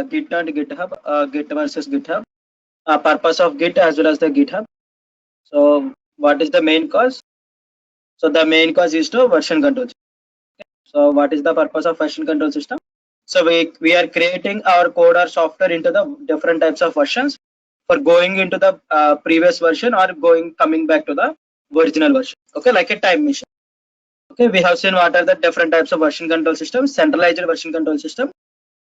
Git and GitHub, Git versus GitHub, purpose of Git as well as the GitHub. So what is the main cause? So the main cause is to version control. So what is the purpose of version control system? So we are creating our code or software into the different types of versions for going into the previous version or coming back to the original version. Okay, like a time machine. Okay, we have seen what are the different types of version control systems: centralized version control system,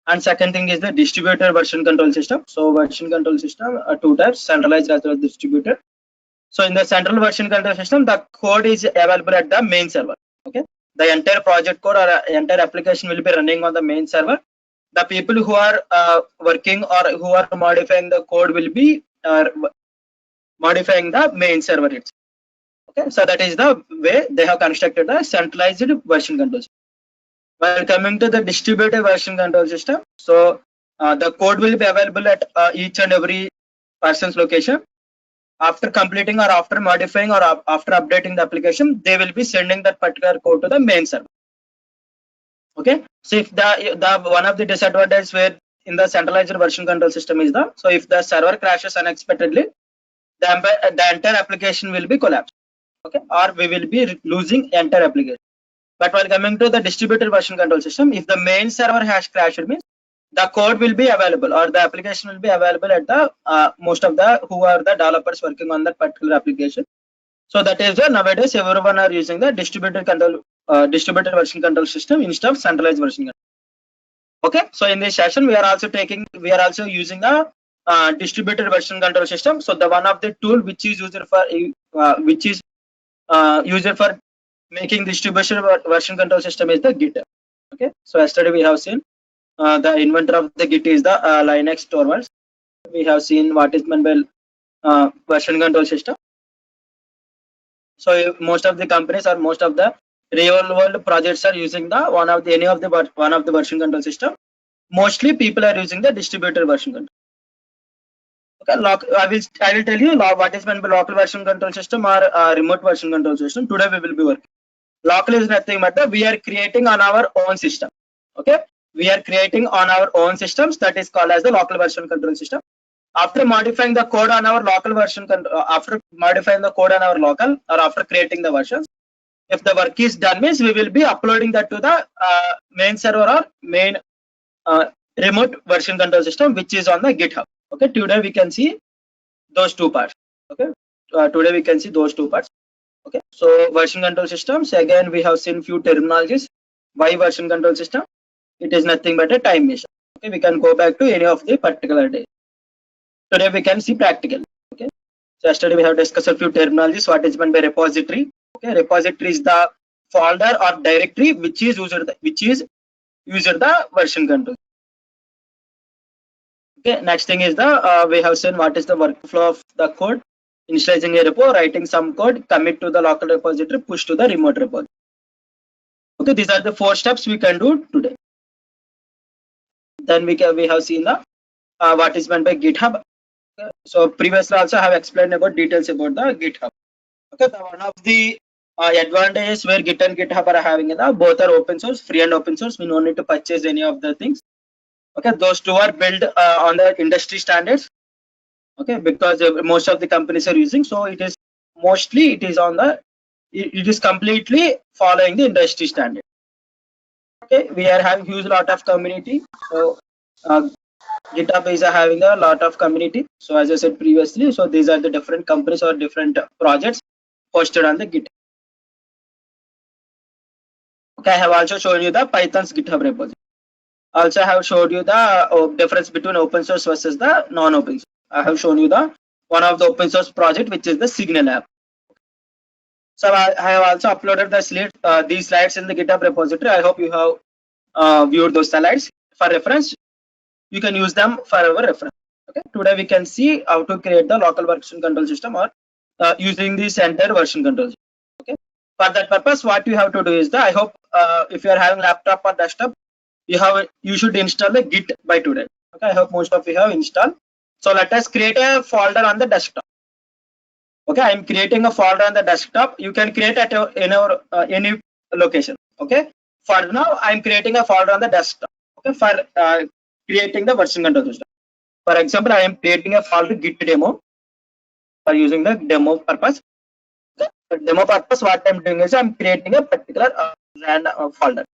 and second thing is the distributed version control system. So version control system are two types: centralized as well as distributed. So in the central version control system, the code is available at the main server. Okay, the entire project code or entire application will be running on the main server. The people who are working or who are modifying the code will be modifying the main server itself. Okay, so that is the way they have constructed the centralized version control system. While coming to the distributed version control system, so the code will be available at each and every person's location. After completing or after modifying or after updating the application, they will be sending that particular code to the main server. Okay, so if the one of the disadvantages where in the centralized version control system is so if the server crashes unexpectedly, the entire application will be collapsed. Okay, or we will be losing entire application. But while coming to the distributed version control system, if the main server has crashed, means the code will be available or the application will be available at the most of the who are the developers working on that particular application. So that is nowadays everyone are using the distributed version control system instead of centralized version control. Okay, so in this session we are also using the distributed version control system. So the one of the tool which is user for making distribution version control system is the Git. Okay, so yesterday we have seen the inventor of the Git is the Linus Torvalds. We have seen what is meant by version control system. So most of the companies or most of the real world projects are using the one of the version control system. Mostly people are using the distributed version control. Okay, I will tell you what is meant by local version control system or remote version control system. Today we will be working. Local is nothing but we are creating on our own system. Okay, we are creating on our own systems, that is called as the local version control system. After modifying the code on our local version, after modifying the code on our local or after creating the versions, if the work is done, means we will be uploading that to the main server or main remote version control system, which is on the GitHub. Okay, today we can see those two parts. Okay, today we can see those two parts. Okay, so version control systems, again we have seen few terminologies. Why version control system? It is nothing but a time machine. Okay, we can go back to any of the particular day. Today we can see practical. Okay, so yesterday we have discussed a few terminologies. What is meant by repository? Okay, repository is the folder or directory which is user the version control. Okay, next thing is the we have seen what is the workflow of the code: initializing a repo, writing some code, commit to the local repository, push to the remote repository. Okay, these are the 4 steps we can do today. Then we have seen the what is meant by GitHub. Okay, so previously also I have explained about details about the GitHub. Okay, the one of the advantages where Git and GitHub are having both are open source, free and open source. We don't need to purchase any of the things. Okay, those two are built on the industry standards. Okay, because most of the companies are using, so it is completely following the industry standard. Okay, we are having huge lot of community. So GitHub is having a lot of community. So as I said previously, so these are the different companies or different projects hosted on the GitHub. Okay, I have also shown you the Python's GitHub repository. Also I have showed you the difference between open source versus the non-open source. I have shown you the one of the open source project, which is the Signal app. So I have also uploaded the these slides in the GitHub repository. I hope you have viewed those slides. For reference, you can use them for our reference. Okay, today we can see how to create the local version control system or using this entire version control system. Okay, for that purpose, what you have to do is I hope if you are having laptop or desktop, you should install the Git by today. Okay, I hope most of you have installed. So let us create a folder on the desktop. Okay, I am creating a folder on the desktop. You can create at any location. Okay, for now I am creating a folder on the desktop. Okay, for creating the version control system. For example, I am creating a folder git demo for using the demo purpose. Okay? For demo purpose, what I'm doing is I'm creating a particular random folder.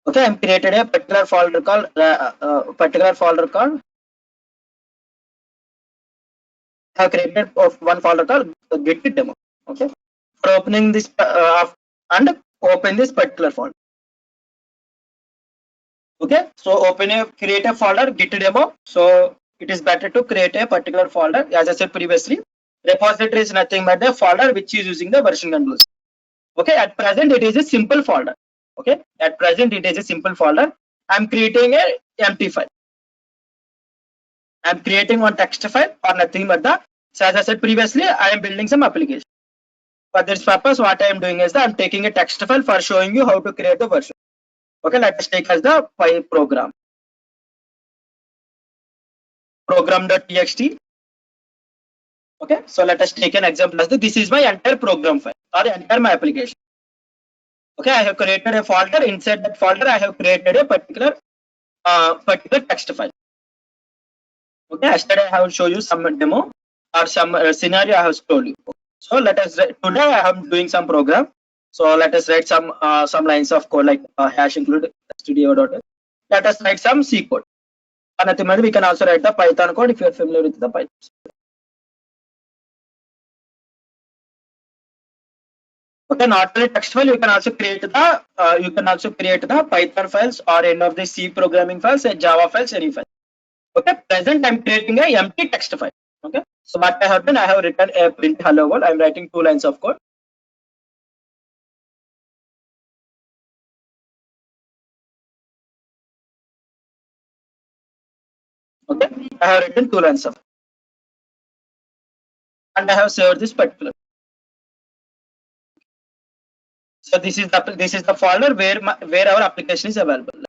Okay, I'm created a particular folder called I have created of one folder called git demo. Okay, for opening this and open this particular folder. Okay, so create a folder git demo. So it is better to create a particular folder. As I said previously, repository is nothing but a folder which is using the version controls. Okay, at present it is a simple folder. Okay, at present it is a simple folder. I'm creating a empty file. I'm creating one text file or nothing but the, so as I said previously, I am building some application. For this purpose, what I am doing is that I'm taking a text file for showing you how to create a version. Okay, let us take as the file program.txt. Okay, so let us take an example as this is my entire program file or entire my application. Okay, I have created a folder. Inside that folder, I have created a particular text file. Okay, yesterday I have shown you some demo or some scenario I have told you. So let us today I am doing some program. So let us write some lines of code like hash include studio.h. Let us write some C code. And we can also write the Python code if you are familiar with the Python. Okay, not only text file, you can also create the Python files or any of the C programming files, Java files, any file. Okay, present I'm creating a empty text file. Okay, so what I have done, I have written a print hello world. I'm writing 2 lines of code. Okay, I have written 2 lines of code. And I have saved this particular. So this is the folder where our application is available.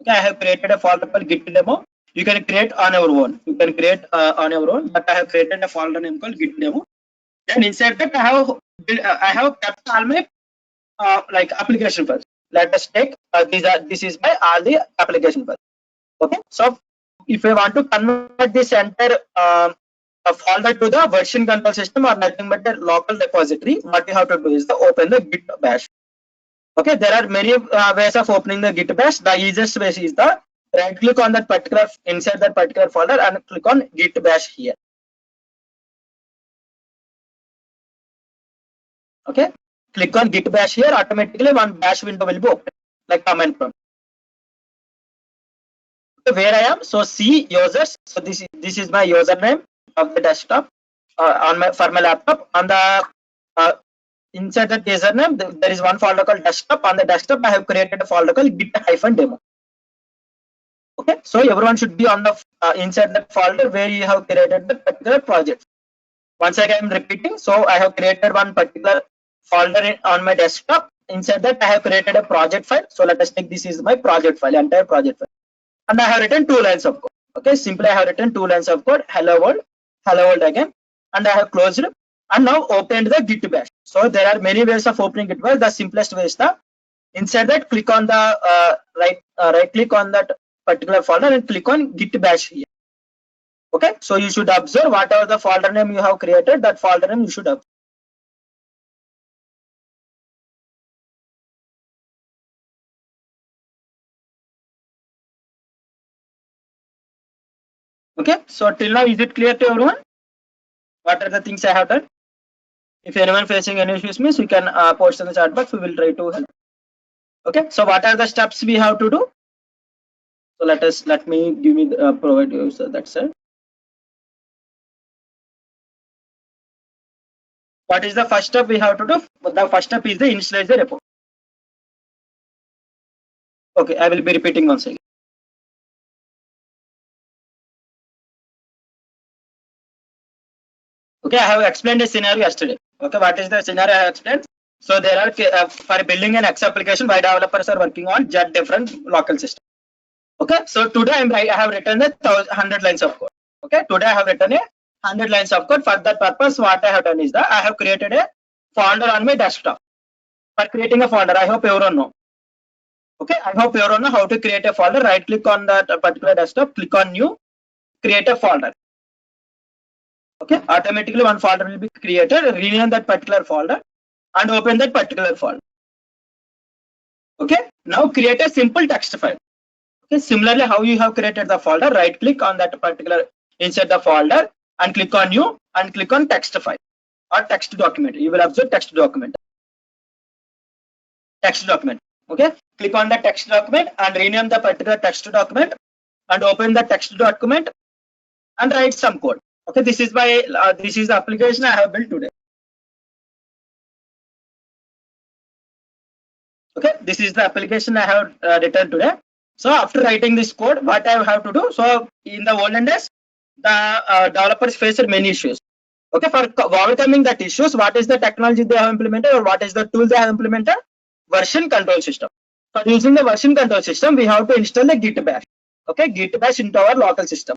Okay, I have created a folder called git demo. You can create on your own. But I have created a folder name called git demo. Then inside that I have kept all my like application files. Let us take this is my all the application files. Okay, so if I want to convert this entire folder to the version control system or nothing but the local repository, what you have to do is to open the git bash. Okay, there are many ways of opening the git bash. The easiest way is the right click on that particular inside that particular folder and click on git bash here. Okay, click on git bash here, automatically one bash window will be open like command prompt. Where I am, so C users, so this is my username of the desktop for my laptop. On the inside that username there is one folder called desktop. On the desktop I have created a folder called git-demo. Okay, so everyone should be on the inside that folder where you have created the particular project. Once again I'm repeating, so I have created one particular folder on my desktop. Inside that I have created a project file. So let us take this is my project file, entire project file. And I have written 2 lines of code. Okay, simply I have written 2 lines of code, hello world again, and I have closed and now opened the git bash. So there are many ways of opening git bash. The simplest way is the inside that click on the right click on that particular folder and click on git bash here. Okay, so you should observe whatever the folder name you have created, that folder name you should observe. Okay, so till now is it clear to everyone? What are the things I have done? If anyone facing any issues, means you can post in the chat box. We will try to help. Okay, so what are the steps we have to do? So let me provide you that sir. What is the first step we have to do? The first step is the initialize the repo. Okay, I will be repeating once again. Okay, I have explained a scenario yesterday. Okay, what is the scenario I have explained? So there are for building an X application, why developers are working on jet different local system. Okay, so today I have written 100 lines of code. Okay, today I have written 100 lines of code. For that purpose, what I have done is that I have created a folder on my desktop. For creating a folder, I hope everyone know. Okay, I hope everyone know how to create a folder. Right click on that particular desktop, click on new, create a folder. Okay, automatically one folder will be created. Rename that particular folder and open that particular folder. Okay, now create a simple text file. Okay, similarly how you have created the folder, right click on that particular inside the folder and click on new and click on text file or text document. You will observe text document. Text document. Okay, click on the text document and rename the particular text document and open the text document and write some code. Okay, this is the application I have built today. Okay, this is the application I have written today. So after writing this code, what I have to do? So in the olden days, the developers faced many issues. Okay, for overcoming that issues, what is the technology they have implemented or what is the tool they have implemented? Version control system. For using the version control system, we have to install the Git bash. Okay, Git bash into our local system.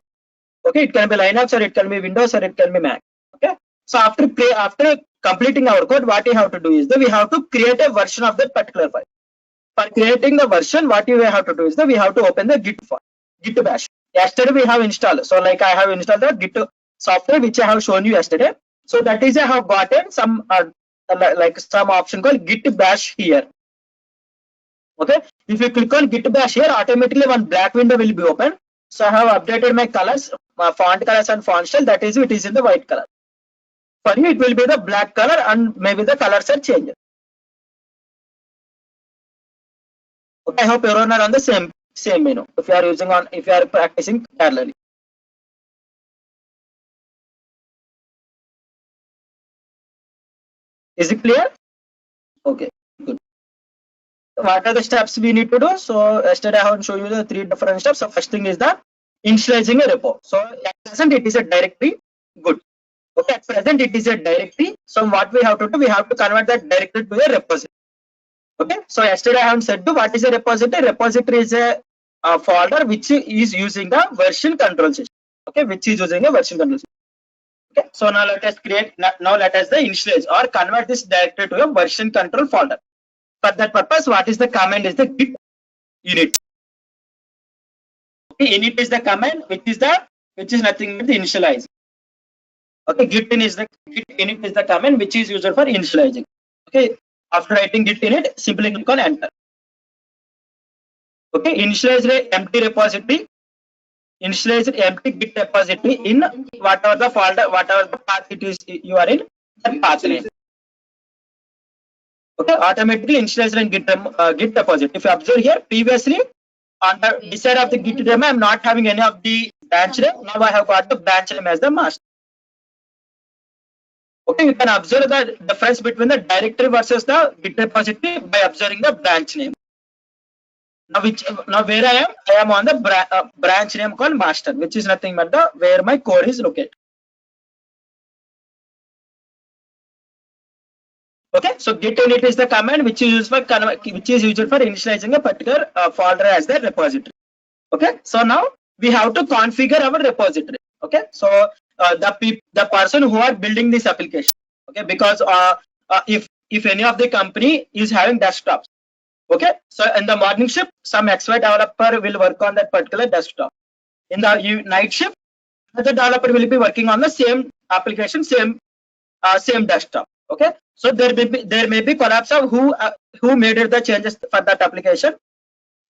Okay, it can be Linux or it can be Windows or it can be Mac. Okay, so after completing our code, what we have to do is that we have to create a version of that particular file. For creating the version, what we have to do is that we have to open the Git file, Git bash. Yesterday we have installed. So like I have installed the Git software which I have shown you yesterday. So that is I have gotten some like some option called Git bash here. Okay, if you click on Git bash here, automatically one black window will be open. So I have updated my colors, my font colors and font style. That is, it is in the white color. For you, it will be the black color and maybe the colors are changed. Okay, I hope everyone are on the same menu. If you are practicing parallelly. Is it clear? Okay, good. What are the steps we need to do? So yesterday I have shown you the 3 different steps. So first thing is the initializing a repo. So at present it is a directory. Good. Okay, at present it is a directory. So what we have to do? We have to convert that directory to a repository. Okay. So yesterday I have said what is a repository. Repository is a folder which is using the version control system. Okay, which is using a version control system. Okay. So now let us initialize or convert this directory to a version control folder. For that purpose, what is the command is the git init. Okay, init is the command which is nothing but the initialize. Okay, git init is the command which is used for initializing. Okay, after writing git init, simply click on enter. Okay, initialize the empty repository. Initialize the empty git repository in whatever the folder, whatever the path it is you are in, that path name. Okay, automatically initialize in git repository. If you observe here, previously on the this side of the git demo, I am not having any of the branch name. Now I have got the branch name as the master. Okay, you can observe the difference between the directory versus the git repository by observing the branch name. Now where I am on the branch name called master, which is nothing but the where my code is located. Okay, so git init is the command which is used for initializing a particular folder as the repository. Okay, so now we have to configure our repository. Okay, so the person who are building this application. Okay, because if any of the company is having desktops. Okay, so in the morning shift, some XY developer will work on that particular desktop. In the night shift, the developer will be working on the same application, same desktop. Okay, so there may be collapse of who made the changes for that application.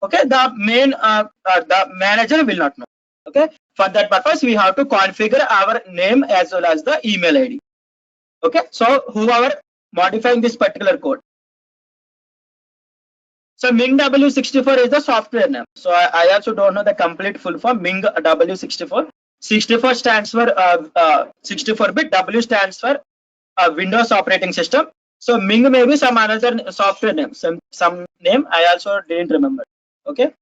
Okay, the manager will not know. Okay, for that purpose we have to configure our name as well as the email ID. Okay, so whoever modifying this particular code. So Ming W64 is the software name. So I also don't know the complete full form. Ming W64. 64 stands for 64-bit. W stands for Windows operating system. So Ming may be some another software name. Some name I also didn't remember. Okay.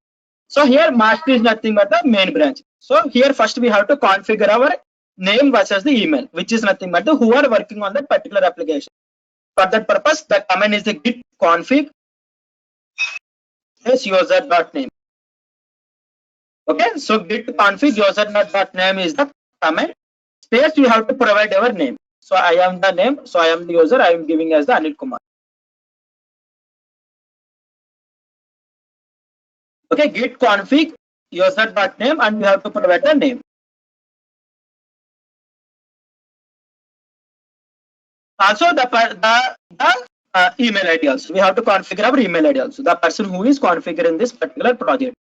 So here master is nothing but the main branch. So here first we have to configure our name versus the email, which is nothing but who are working on that particular application. For that purpose, the command is the git config user.name. Okay, so git config user.name is the command. space you have to provide your name. So I am the name, so I am the user, I am giving as the Anil Kumar. Okay, git config user.name, and you have to provide the name. Also the email ID also. We have to configure our email ID also. The person who is configuring this particular project.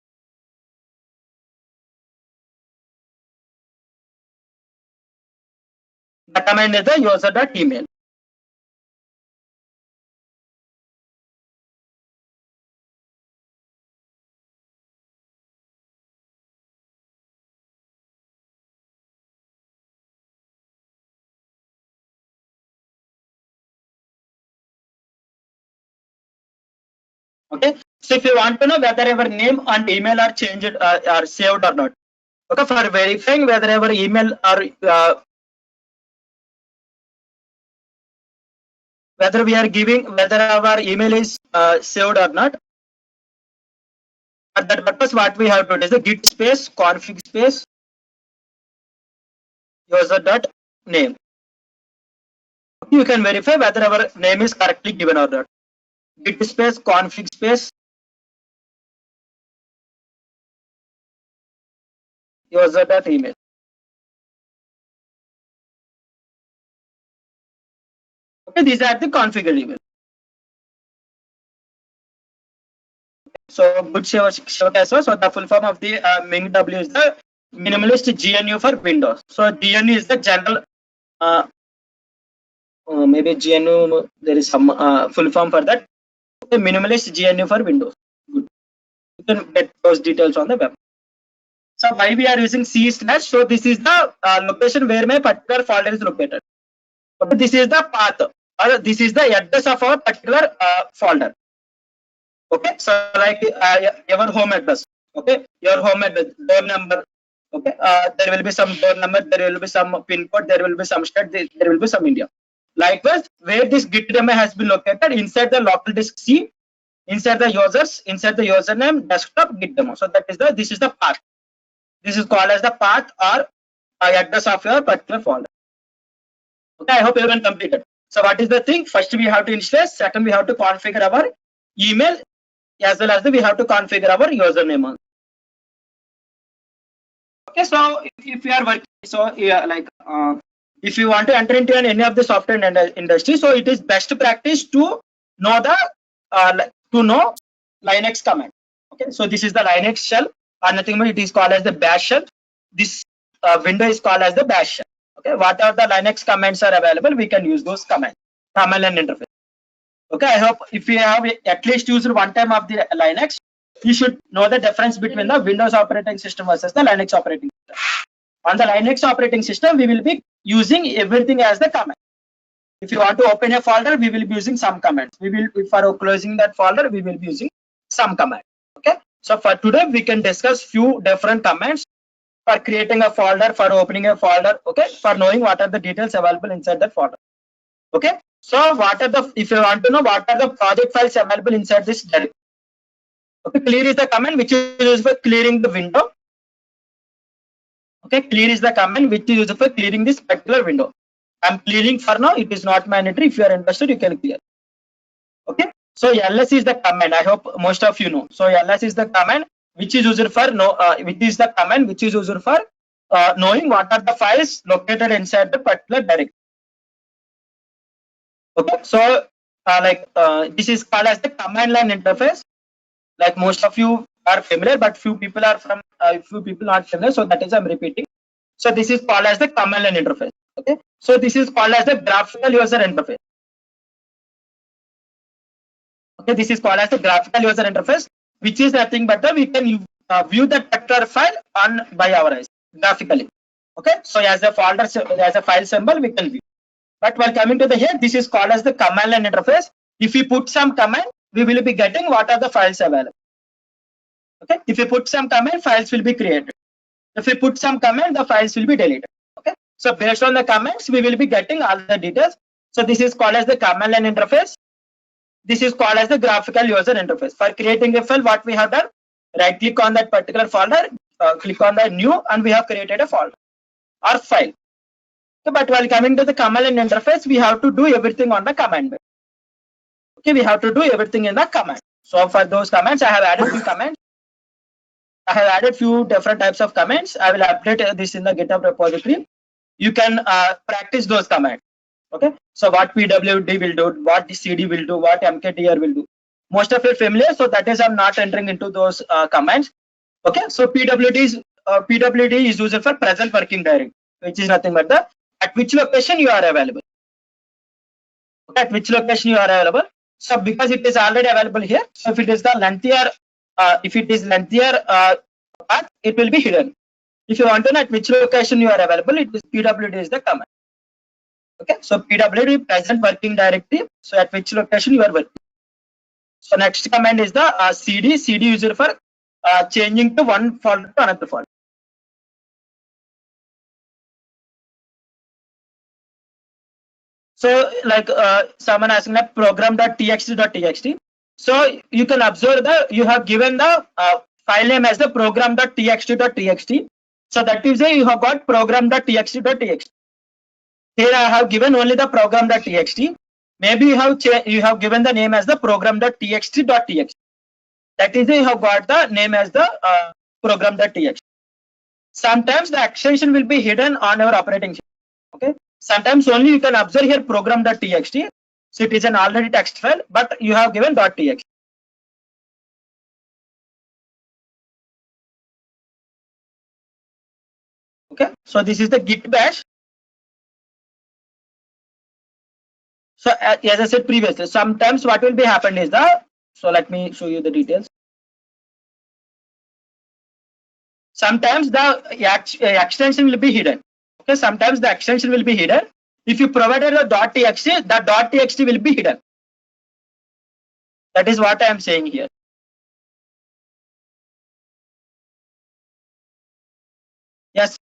The command is the user.email. Okay, so if you want to know whether your name and email are changed are saved or not, okay, for verifying whether your email or whether we are giving whether our email is saved or not, for that purpose what we have to do is the git space config space user.name. You can verify whether our name is correctly given or not. Git space config space user.email. Okay, these are the configured email. So good Shiva, so the full form of the MingW is the minimalist GNU for Windows. So GNU is the general maybe GNU there is some full form for that. Okay, minimalist GNU for Windows. Good. You can get those details on the web. So why we are using C/? So this is the location where my particular folder is located. Okay, this is the path or this is the address of our particular folder. Okay, so like your home address. Okay, your home address, door number. Okay, there will be some door number, there will be some pin code, there will be some state, there will be some India. Likewise, where this git remote has been located inside the local disk C, inside the users, inside the username desktop git demo. So that is the this is the path. This is called as the path or address of your particular folder. Okay, I hope everyone completed. So what is the thing? First we have to initialize. Second we have to configure our email, as well as we have to configure our username. Okay, so if you are working, so yeah, like if you want to enter into any of the software industry, so it is best practice to know the Linux command. Okay, so this is the Linux shell, or nothing more. It is called as the bash shell. This window is called as the bash shell. Okay, whatever the Linux commands are available, we can use those commands. Command line interface. Okay, I hope if you have at least used one time of the Linux, you should know the difference between the Windows operating system versus the Linux operating system. On the Linux operating system, we will be using everything as the command. If you want to open a folder, we will be using some commands. We will, for closing that folder, we will be using some command. Okay, so for today, we can discuss few different commands for creating a folder, for opening a folder. Okay, for knowing what are the details available inside that folder. Okay, so what are the, if you want to know what are the project files available inside this directory. Okay, clear is the command which is used for clearing the window. Okay, clear is the command which is used for clearing this particular window. I'm clearing for now. It is not mandatory. If you are interested, you can clear. Okay, so ls is the command. I hope most of you know. So ls is the command which is used for which is the command which is used for knowing what are the files located inside the particular directory. Okay, so this is called as the command line interface. Like most of you are familiar, but few people are not familiar. So that is I'm repeating. So this is called as the command line interface. Okay, so this is called as the graphical user interface. Okay, this is called as the graphical user interface, which is nothing but we can view the particular file on by our eyes graphically. Okay, so as a folder, as a file symbol, we can view. But while coming to the here, this is called as the command line interface. If you put some command, we will be getting what are the files available. Okay, if you put some command, files will be created. If you put some command, the files will be deleted. Okay, so based on the comments, we will be getting all the details. So this is called as the command line interface. This is called as the graphical user interface. For creating a file, what we have done, right click on that particular folder, click on the new, and we have created a folder or file. Okay, but while coming to the command line interface, we have to do everything on the command line. Okay, we have to do everything in the command. So for those commands, I have added few commands. I have added few different types of commands. I will update this in the GitHub repository. You can practice those commands. Okay, so what PWD will do, what the CD will do, what mkdir will do. Most of you are familiar, so that is I'm not entering into those commands. Okay, so PWD is used for present working directory, which is nothing but the at which location you are available. Okay, at which location you are available. So because it is already available here, so if it is the lengthier, path, it will be hidden. If you want to know at which location you are available, it is PWD is the command. Okay, so PWD present working directory. So at which location you are working. So next command is the CD. CD used for changing to one folder to another folder. So like someone asking that program.txt.txt. So you can observe that you have given the file name as the program.txt.txt. So that is why you have got program.txt.txt. Here I have given only the program.txt. Maybe you have given the name as the program.txt.txt. That is why you have got the name as the program.txt. Sometimes the extension will be hidden on our operating system. Okay. Sometimes only you can observe here program.txt. So it is an already text file, but you have given .txt. Okay. So this is the git bash. So as I said previously, sometimes what will be happened is so let me show you the details. Sometimes the extension will be hidden. Okay, sometimes the extension will be hidden. If you provided the .txt, the .txt will be hidden. That is what I am saying here. Yes,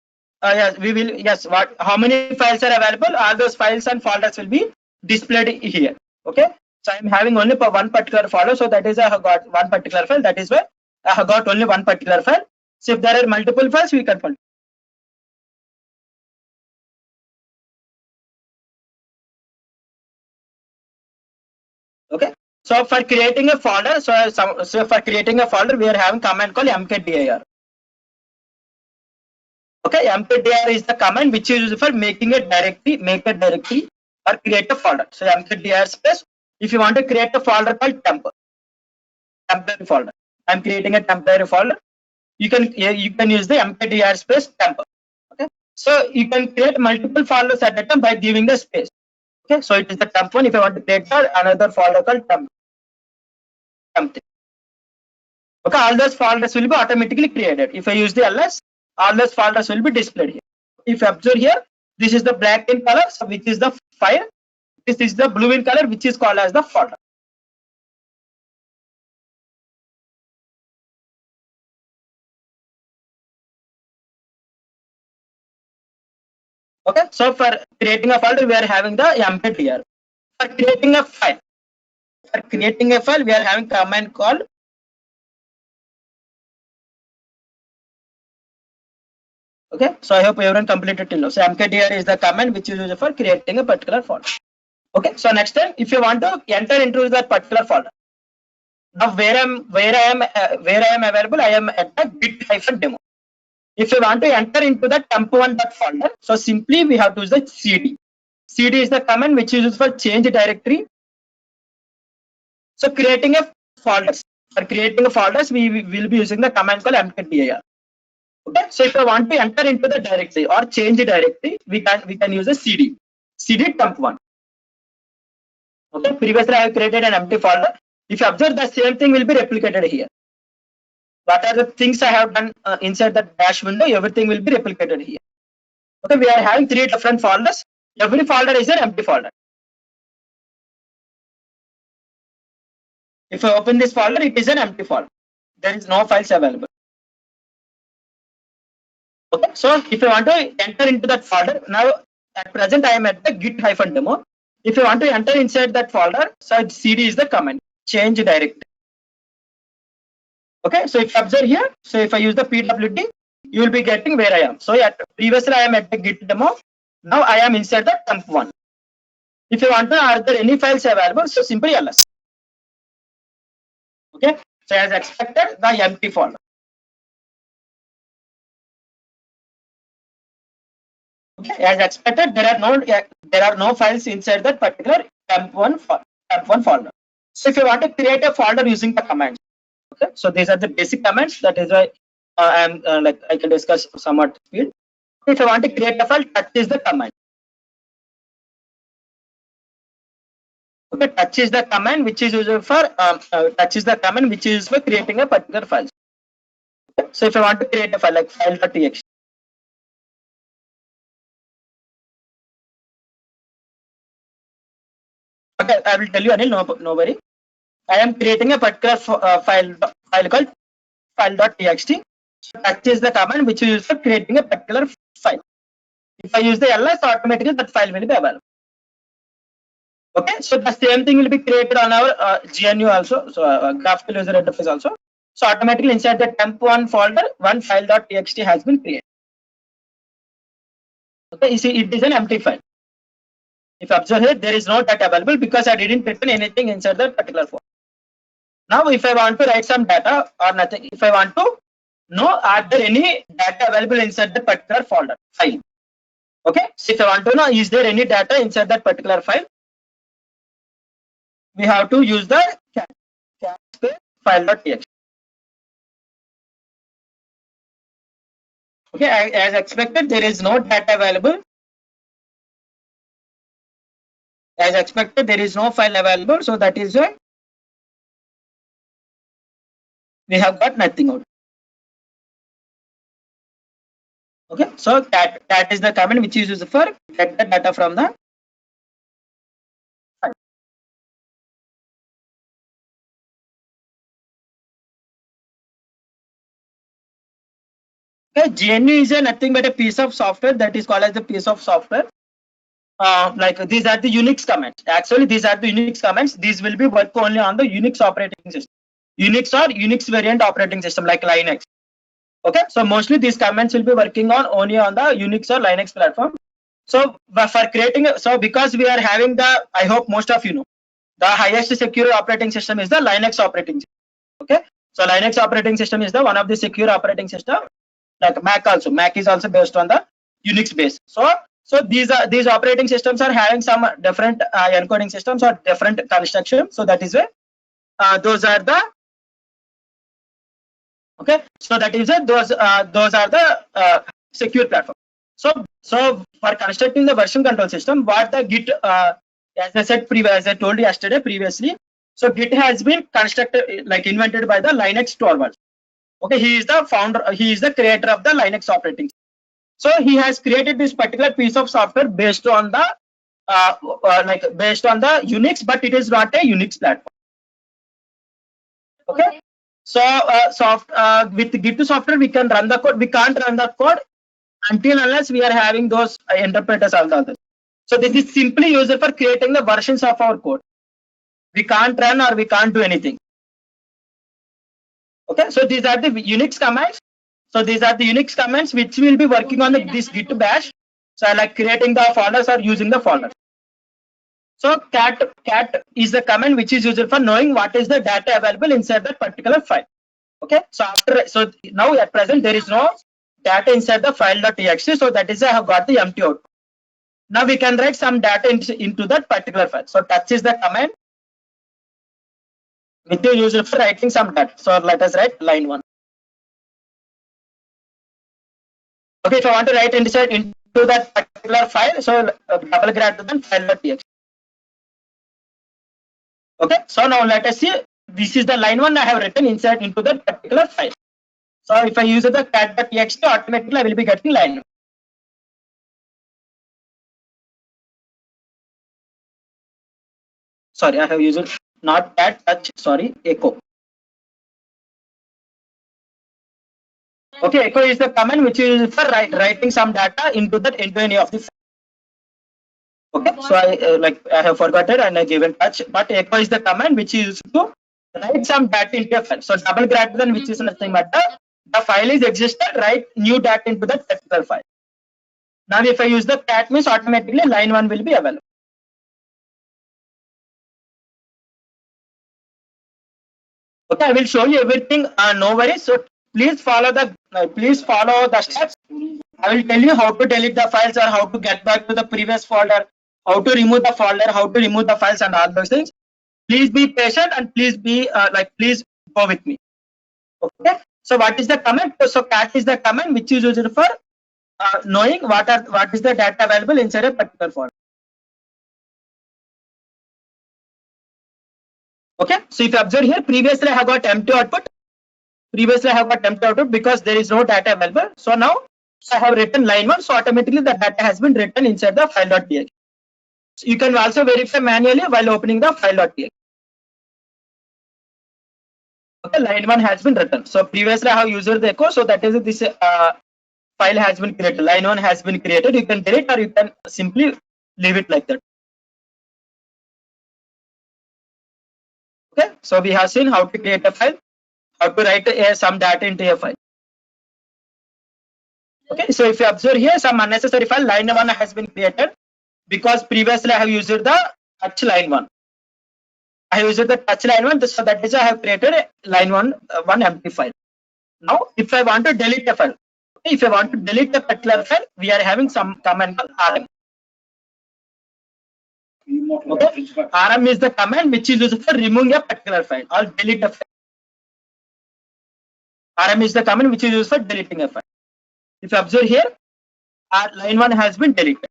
yes, we will. Yes, how many files are available? All those files and folders will be displayed here. Okay, so I am having only one particular folder, so that is I have got one particular file. That is why I have got only one particular file. So if there are multiple files, we can find. Okay, so for creating a folder, so for creating a folder, we are having command called mkdir. Okay, mkdir is the command which is used for making a directory, or create a folder. So mkdir space. If you want to create a folder called temporary folder, I'm creating a temporary folder. You can use the mkdir space temp. Okay, so you can create multiple folders at a time by giving the space. Okay, so it is the temp one. If I want to create another folder called temp. Okay, all those folders will be automatically created. If I use the ls, all those folders will be displayed here. If you observe here, this is the black in color, so which is the file. This is the blue in color, which is called as the folder. Okay, so for creating a folder, we are having the mkdir. For creating a file, we are having command called. Okay, so I hope everyone completed till now. So mkdir is the command which is used for creating a particular folder. Okay, so next time, if you want to enter into that particular folder, now where I am available, I am at the git-demo. If you want to enter into the temp1 folder, so simply we have to use the cd. Cd is the command which is used for change directory. So creating a folders. For creating a folders, we will be using the command called mkdir. Okay, so if I want to enter into the directory or change the directory, we can use a cd temp1. Okay, previously I have created an empty folder. If you observe, the same thing will be replicated here. What are the things I have done inside the dash window? Everything will be replicated here. Okay, we are having 3 different folders. Every folder is an empty folder. If I open this folder, it is an empty folder. There is no files available. Okay, so if I want to enter into that folder, now at present I am at the git-demo. If you want to enter inside that folder, so cd is the command, change directory. Okay, so if you observe here, so if I use the pwd, you will be getting where I am. So previously I am at the git demo. Now I am inside the temp1. If you want to know are there any files available, so simply ls. Okay, so as expected, the empty folder. Okay, as expected, there are no files inside that particular temp1 folder. So if you want to create a folder using the commands, okay, so these are the basic commands. That is why I am like I can discuss somewhat speed. If I want to create a file, touch is the command. Okay, touch is the command which is used for creating a particular file. Okay, so if I want to create a file like file.txt, okay, I will tell you Anil, no worry. I am creating a particular file called file.txt. So touch is the command which is used for creating a particular file. If I use the ls, automatically that file will be available. Okay, so the same thing will be created on our GNU also, so graphical user interface also. So automatically inside the temp1 folder, one file.txt has been created. Okay, you see it is an empty file. If you observe here, there is no data available because I didn't written anything inside that particular folder. Now, if I want to write some data or nothing, if I want to know are there any data available inside the particular folder file. Okay, so if I want to know is there any data inside that particular file, we have to use the cat space file.txt. Okay, as expected, there is no data available. As expected, there is no file available, so that is why we have got nothing out. Okay, so that is the command which is used for get the data from the file. Okay, GNU is nothing but a piece of software that is called as the piece of software. Like these are the Unix commands. Actually, these are the Unix commands. These will be work only on the Unix operating system, Unix or Unix variant operating system like Linux. Okay, so mostly these commands will be working on only on the Unix or Linux platform. So for creating, so because we are having the, I hope most of you know, the highest secure operating system is the Linux operating system. Okay, so Linux operating system is the one of the secure operating system. Like Mac also, Mac is also based on the Unix base. So these operating systems are having some different encoding systems or different construction. So that is why those are the okay. So that is why those are the secure platform. So for constructing the version control system, what the Git as I said as I told you yesterday previously. So Git has been constructed like invented by the Linus Torvalds. Okay, he is the founder. He is the creator of the Linux operating. So he has created this particular piece of software based on the based on the Unix, but it is not a Unix platform. Okay. So with Git software we can run the code. We can't run the code until unless we are having those interpreters all the others. So this is simply used for creating the versions of our code. We can't run or we can't do anything. Okay. So these are the Unix commands. So these are the Unix commands which will be working on this Git bash. So like creating the folders or using the folders. So cat is the command which is used for knowing what is the data available inside that particular file. Okay. So now at present there is no data inside the file.txt. So that is I have got the empty output. Now we can write some data into that particular file. So touch is the command which is used for writing some data. So let us write line 1. Okay, if I want to write inside into that particular file, so double greater than file.txt. Okay, so now let us see. This is the line 1 I have written inside into that particular file. So if I use the cat.txt, automatically I will be getting line 1. Sorry, I have used not cat touch. Sorry, echo. Okay, echo is the command which is for writing some data into any of the file. Okay, so I have forgotten and I given touch, but echo is the command which is used to write some data into a file. So double greater than which is nothing but the file is existed, write new data into that particular file. Now if I use the cat means automatically line 1 will be available. Okay, I will show you everything. No worries. So please follow the steps. I will tell you how to delete the files or how to get back to the previous folder, how to remove the folder, how to remove the files and all those things. Please be patient and please be please go with me. Okay. So what is the command? So cat is the command which is used for knowing what is the data available inside a particular folder. Okay. So if you observe here, previously I have got empty output. Previously I have got empty output because there is no data available. So now I have written line 1, so automatically the data has been written inside the file.txt. So you can also verify manually while opening the file.txt. Okay, line 1 has been written. So previously I have used the echo, so that is this file has been created. Line 1 has been created. You can delete or you can simply leave it like that. Okay, so we have seen how to create a file, how to write some data into a file. Okay, so if you observe here, some unnecessary file line 1 has been created because previously I have used the touch line 1. I have used the touch line 1, so that is I have created a line 1 one empty file. Now if I want to delete a file, okay, if I want to delete a particular file, we are having some command called rm. Okay, rm is the command which is used for removing a particular file or delete a file. rm is the command which is used for deleting a file. If you observe here, our line 1 has been deleted.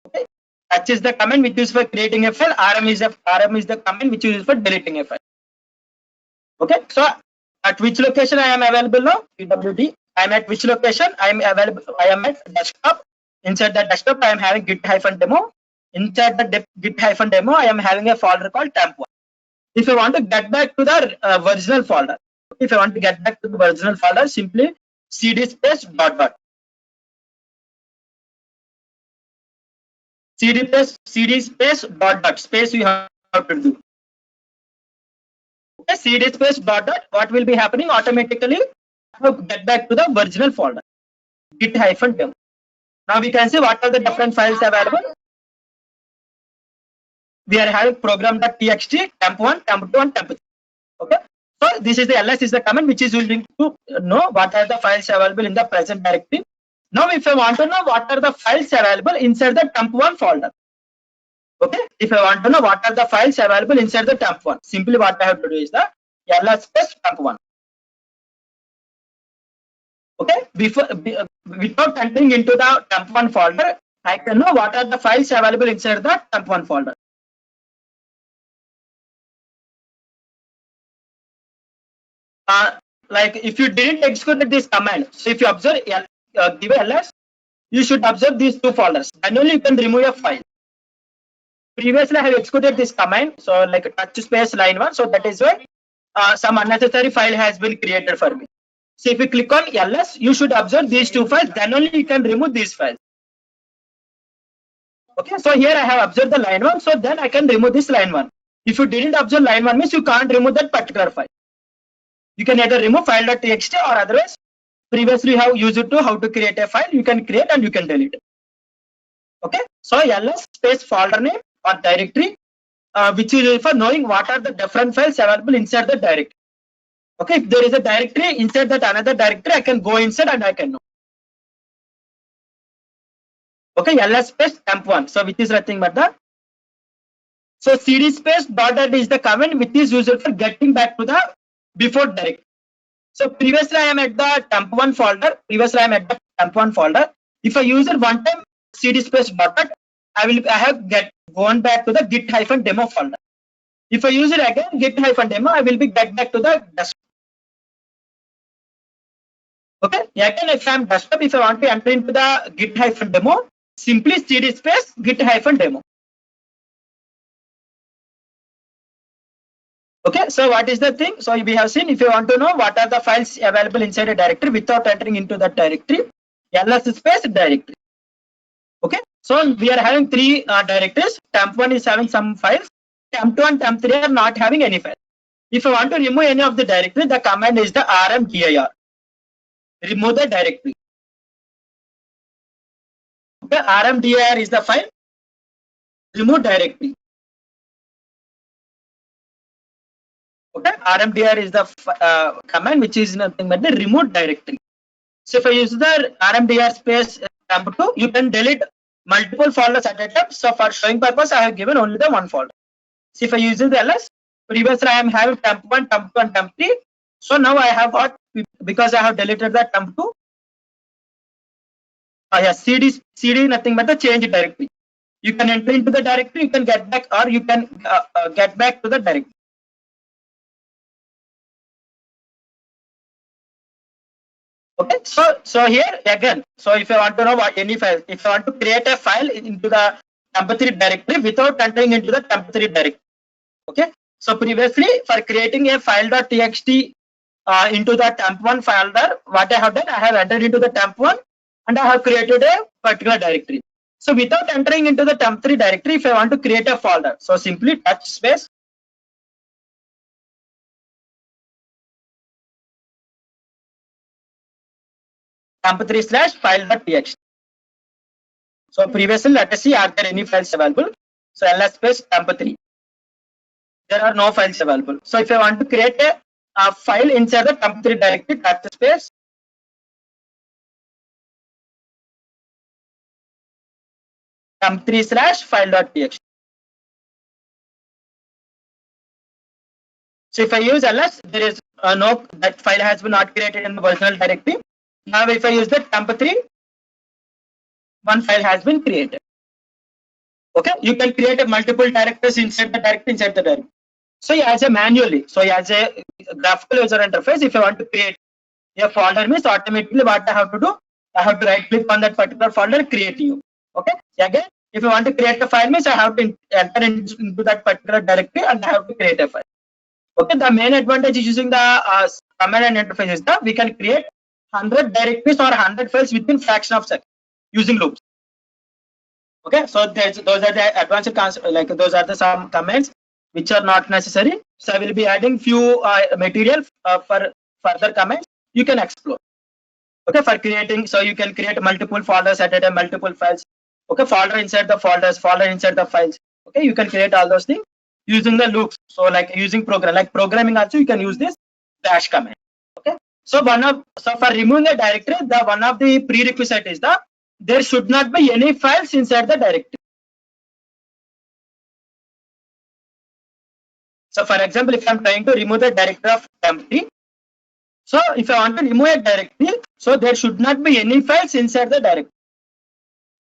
Okay, touch is the command which is used for creating a file. rm is the command which is used for deleting a file. Okay, so at which location I am available now? pwd. I am at which location? I am available. I am at desktop. Inside the desktop, I am having git-demo. Inside the git-demo, I am having a folder called temp1. If I want to get back to the original folder, if I want to get back to the original folder, simply cd space dot dot. cd space dot dot. Space you have to do. Okay, cd space dot dot. What will be happening? Automatically, get back to the original folder. Git-demo. Now we can see what are the different files available. We are having program.txt, temp1, temp2, and temp3. Okay. So this is the ls is the command which is using to know what are the files available in the present directory. Now if I want to know what are the files available inside the temp1 folder. Okay. If I want to know what are the files available inside the temp1, simply what I have to do is the ls space temp1. Okay. Without entering into the temp1 folder, I can know what are the files available inside the temp1 folder. Like if you didn't execute this command, so if you observe give ls, you should observe these two folders, and only you can remove a file. Previously I have executed this command, so like touch space line 1, so that is why some unnecessary file has been created for me. So if you click on ls, you should observe these two files, then only you can remove these files. Okay, so here I have observed the line 1, so then I can remove this line 1. If you didn't observe line 1 means you can't remove that particular file. You can either remove file.txt or otherwise previously you have used it to how to create a file, you can create and you can delete it. Okay, so ls space folder name or directory which is for knowing what are the different files available inside the directory. Okay, if there is a directory inside that another directory, I can go inside and I can know. Okay, ls space temp1, so which is nothing but the so cd space dot dot is the command which is used for getting back to the before directory. So previously I am at the temp1 folder. If I use it one time cd space dot dot, I have gone back to the git-demo folder. If I use it again git-demo, I will be get back to the desktop. Okay, again if I am desktop, if I want to enter into the git-demo, simply cd space git-demo. Okay, so what is the thing? So we have seen if you want to know what are the files available inside a directory without entering into that directory, ls space directory. Okay, so we are having three directories. Temp1 is having some files. Temp2 and temp3 are not having any files. If I want to remove any of the directory, the command is the rmdir. Remove the directory. Okay, rmdir is the file remove directory. Okay, rmdir is the command which is nothing but the remove directory. So if I use the rmdir space temp2, you can delete multiple folders at a time. So for showing purpose, I have given only the one folder. So if I use the ls, previously I am having temp1, temp2 and temp3. So now I have got, because I have deleted the temp2, cd nothing but the change directory. You can enter into the directory, you can get back, or you can get back to the directory. Okay, so here again, so if I want to know what any file, if I want to create a file into the temp3 directory without entering into the temp3 directory. Okay, so previously for creating a file.txt into the temp1 folder, what I have done, I have entered into the temp1 and I have created a particular directory. So without entering into the temp3 directory, if I want to create a folder, so simply touch space temp3/file.txt. So previously, let us see, are there any files available? So ls space temp3. There are no files available. So if I want to create a file inside the temp3 directory, touch space temp3/file.txt. So if I use ls, there is no, that file has been not created in the original directory. Now if I use the temp3, one file has been created. Okay, you can create a multiple directories inside the directory. So as a manually, so as a graphical user interface, if I want to create a folder, means automatically what I have to do, I have to right click on that particular folder, create new. Okay, again, if I want to create a file, means I have to enter into that particular directory and I have to create a file. Okay, the main advantage is using the command and interface is that we can create 100 directories or 100 files within fraction of second using loops. Okay, so those are the advanced like those are the some commands which are not necessary. So I will be adding few material for further commands you can explore. Okay, for creating, so you can create multiple folders at a time, multiple files. Okay, folder inside the folders, folder inside the files. Okay, you can create all those things using the loops. So like using program, like programming also you can use this dash command. Okay, so for removing a directory, the one of the prerequisite is that there should not be any files inside the directory. So for example, if I'm trying to remove the directory of temp3, so if I want to remove a directory, so there should not be any files inside the directory.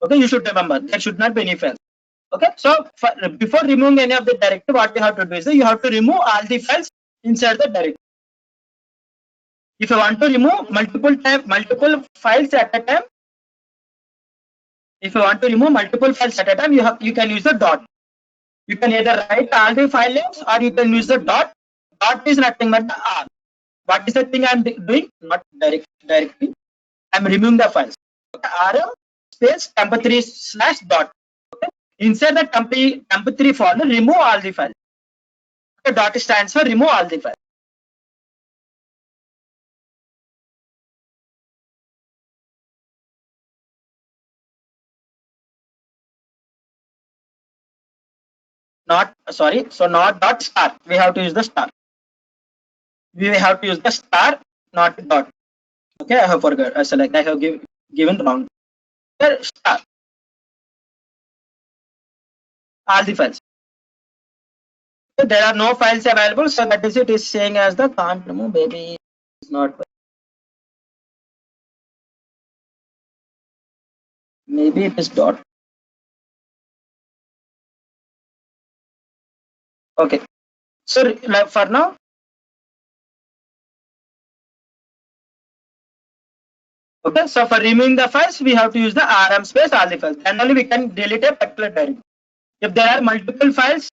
Okay, you should remember there should not be any files. Okay, so before removing any of the directory, what you have to do is you have to remove all the files inside the directory. If I want to remove multiple files at a time, if you want to remove multiple files at a time, you can use the dot. You can either write all the file names or you can use the dot. Dot is nothing but the R. What is the thing I'm doing? Not directly. I'm removing the files. Okay, rm space temp3/dot. Okay. Inside the temp3 folder, remove all the files. Okay, dot stands for remove all the files. Not sorry, so not dot star. We have to use the star. We have to use the star, not dot. Okay, I have forgot. I select. I have given wrong. Here, star. All the files. So there are no files available, so that is it is saying as the can't remove. Maybe it's not. Maybe it is dot. Okay. So like for now, okay. So for removing the files, we have to use the rm space all the files, and only we can delete a particular directory. If there are multiple files,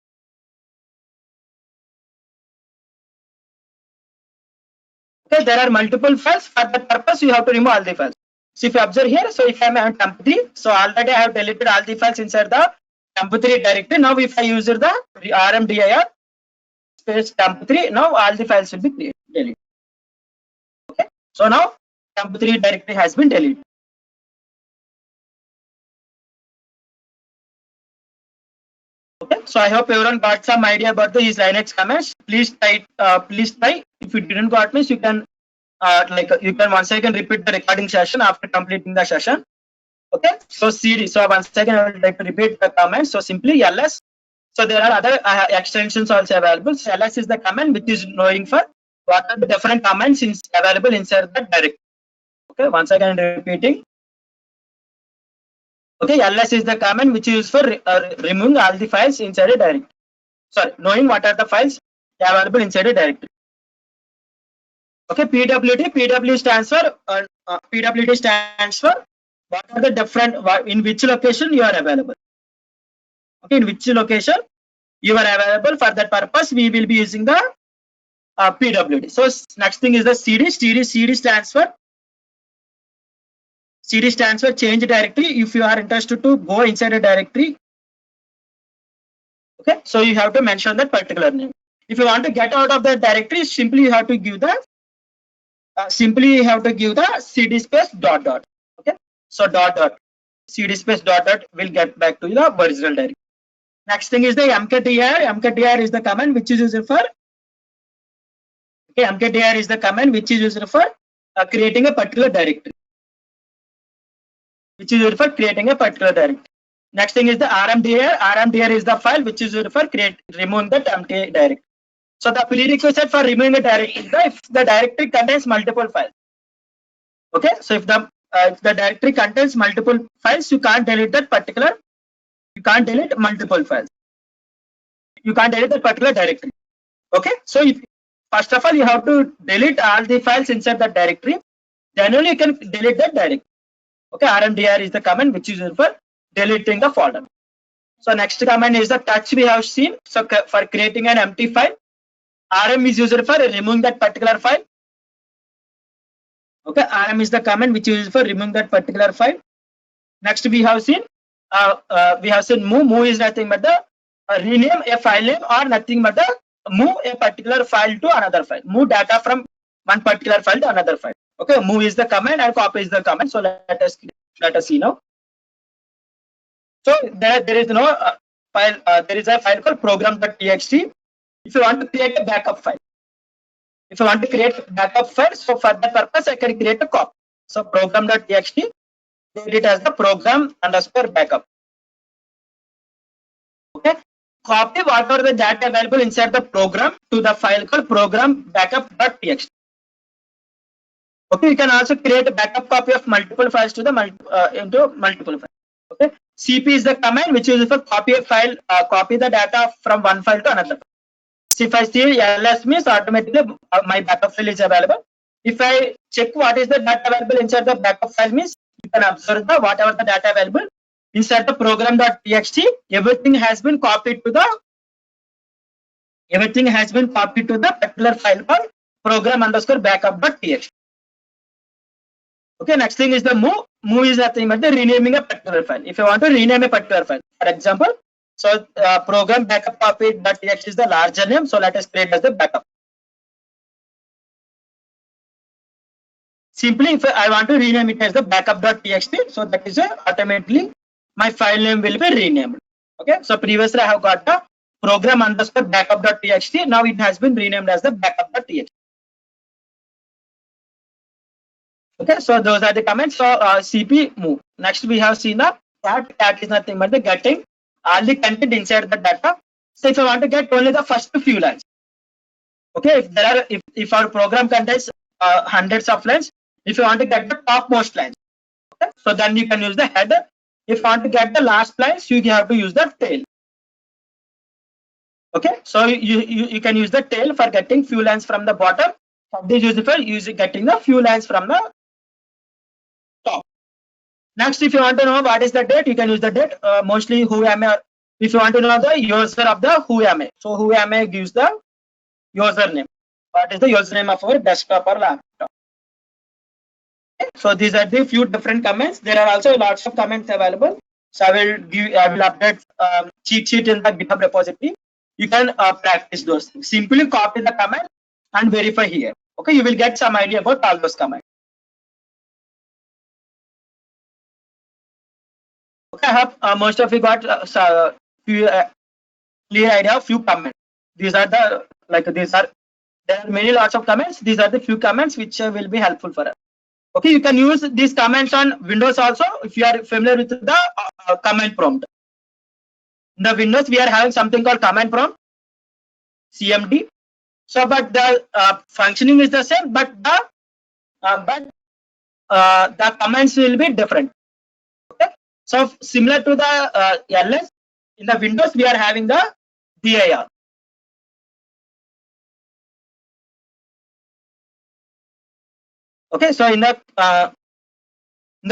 okay, there are multiple files. For that purpose, you have to remove all the files. So if you observe here, so if I am on temp3, so already I have deleted all the files inside the temp3 directory. Now if I use the rmdir space temp3, now all the files will be deleted. Okay, so now temp3 directory has been deleted. Okay, so I hope everyone got some idea about these Linux commands. Please try. If you didn't got me, you can you can once again repeat the recording session after completing the session. Okay, so CD. So once again, I would like to repeat the command. So simply ls. So there are other extensions also available. So ls is the command which is knowing for what are the different commands available inside the directory. Okay, once again repeating. Okay, ls is the command which is used for removing all the files inside a directory. Sorry, knowing what are the files available inside a directory. Okay, PWT stands for PWT stands for what are the different in which location you are available. Okay, in which location you are available. For that purpose, we will be using the PWT. So next thing is the CD. CD stands for change directory. If you are interested to go inside a directory, okay, so you have to mention that particular name. If you want to get out of the directory, simply you have to give the cd space dot dot. Okay, so dot dot cd space dot dot will get back to the original directory. Next thing is the mkdir. Mkdir is the command which is used for mkdir is the command which is used for creating a particular directory. Which is used for creating a particular directory. Next thing is the rmdir. Rmdir is the file which is used for removing that empty directory. So the prerequisite for removing a directory is if the directory contains multiple files. Okay, so if the directory contains multiple files, you can't delete that particular. You can't delete multiple files. You can't delete that particular directory. Okay, so if first of all you have to delete all the files inside that directory, then only you can delete that directory. Okay, rmdir is the command which is used for deleting the folder. So next command is the touch we have seen. So for creating an empty file, rm is used for removing that particular file. Okay, rm is the command which is used for removing that particular file. Next we have seen move. Move is nothing but the rename a file name or nothing but the move a particular file to another file. Move data from one particular file to another file. Okay, move is the command and copy is the command. So let us see now. So there is no file. There is a file called program.txt. If you want to create a backup file, so for that purpose I can create a copy. So program.txt, create it as the program underscore backup. Okay, copy whatever the data available inside the program to the file called program backup.txt. Okay, you can also create a backup copy of multiple files to the into multiple files. Okay, cp is the command which is used for copy a file, copy the data from one file to another. So if I see ls means automatically my backup file is available. If I check what is the data available inside the backup file means you can observe the whatever the data available inside the program.txt, everything has been copied to the particular file called program underscore backup.txt. Okay, next thing is the move. Move is nothing but the renaming a particular file. If you want to rename a particular file, for example, so program backup copy.txt is the larger name. So let us create as the backup. Simply, if I want to rename it as the backup.txt, so that is automatically my file name will be renamed. Okay, so previously I have got the program underscore backup.txt. Now it has been renamed as the backup.txt. Okay, so those are the comments. So cp move. Next we have seen the cat is nothing but the getting all the content inside the data. So if I want to get only the first few lines, okay, if our program contains hundreds of lines, if you want to get the topmost lines, okay, so then you can use the header. If you want to get the last lines, you have to use the tail. Okay, so you can use the tail for getting few lines from the bottom. This is for getting the few lines from the top. Next, if you want to know what is the date, you can use the date. Mostly who am I. If you want to know the user of the who am I, so who am I gives the username. What is the username of our desktop or laptop? Okay. So these are the few different comments. There are also lots of comments available. So I will update cheat sheet in the GitHub repository. You can practice those things. Simply copy the command and verify here. Okay, you will get some idea about all those commands. Okay, I hope most of you got clear idea of few comments. These are the there are many lots of comments. These are the few comments which will be helpful for us. Okay, you can use these comments on Windows also if you are familiar with the command prompt. In the Windows, we are having something called command prompt, CMD. So, but the functioning is the same, but the commands will be different. Okay, so similar to the LS, in the Windows we are having the dir. Okay, so in the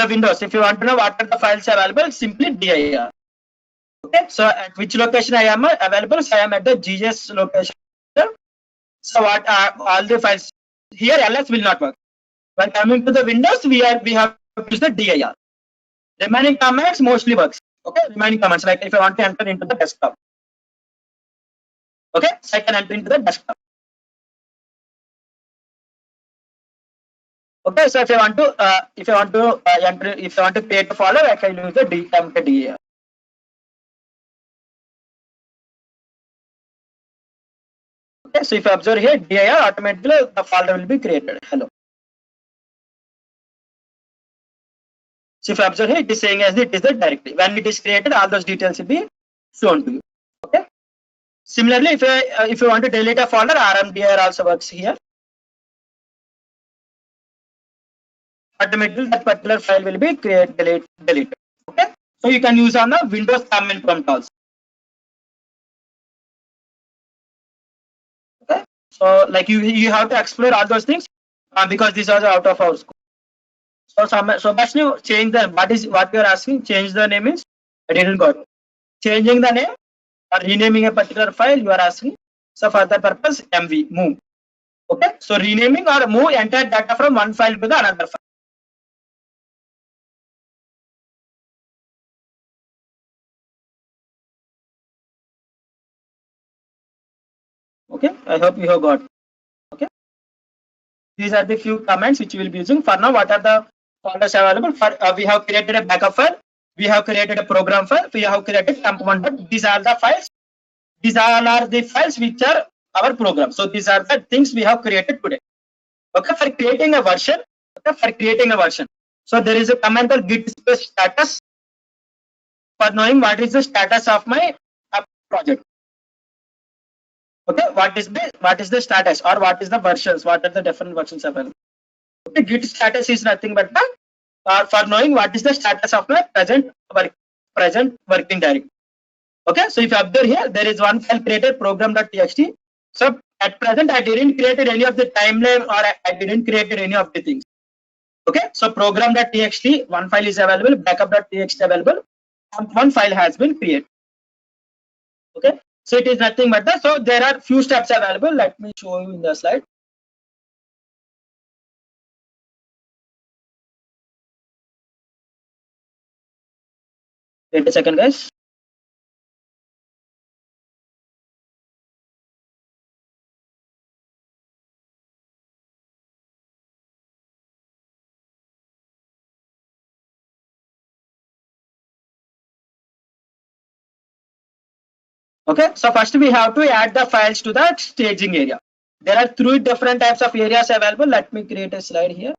Windows, if you want to know what are the files available, simply dir. Okay, so at which location I am available? So I am at the GS location. So what are all the files here? LS will not work. When coming to the Windows, we have to use the dir. Remaining commands mostly works. Okay, remaining commands, like if I want to enter into the desktop. Okay, so I can enter into the desktop. Okay, so if I want to enter, if I want to create a folder, I can use the dir. Okay, so if I observe here dir, automatically the folder will be created. Hello. So if I observe here, it is saying as it is the directory. When it is created, all those details will be shown to you. Okay. Similarly, if you want to delete a folder, rmdir also works here. Automatically, that particular file will be deleted. Okay. So you can use on the Windows command prompt also. Okay. So like you have to explore all those things because these are out of our scope. So Bashni, change the what you are asking. Change the name is I didn't got it. Changing the name or renaming a particular file you are asking. So for that purpose, MV move. Okay. So renaming or move entire data from one file to the another file. Okay. I hope you have got. Okay. These are the few commands which we will be using. For now, what are the folders available? For we have created a backup file. We have created a program file. We have created component. These are the files. These all are the files which are our program. So these are the things we have created today. Okay, for creating a version. Okay, for creating a version. So there is a command called git space status for knowing what is the status of my project. Okay, what is the status or what is the versions? What are the different versions available? Okay, git status is nothing but for knowing what is the status of my present working directory. Okay, so if you observe here, there is one file created program.txt. So at present, I didn't create any of the timeline or I didn't create any of the things. Okay, so program.txt, one file is available, backup.txt available, one file has been created. Okay, so it is nothing but that. So there are few steps available. Let me show you in the slide. Wait a second, guys. Okay, so first we have to add the files to the staging area. There are three different types of areas available. Let me create a slide here.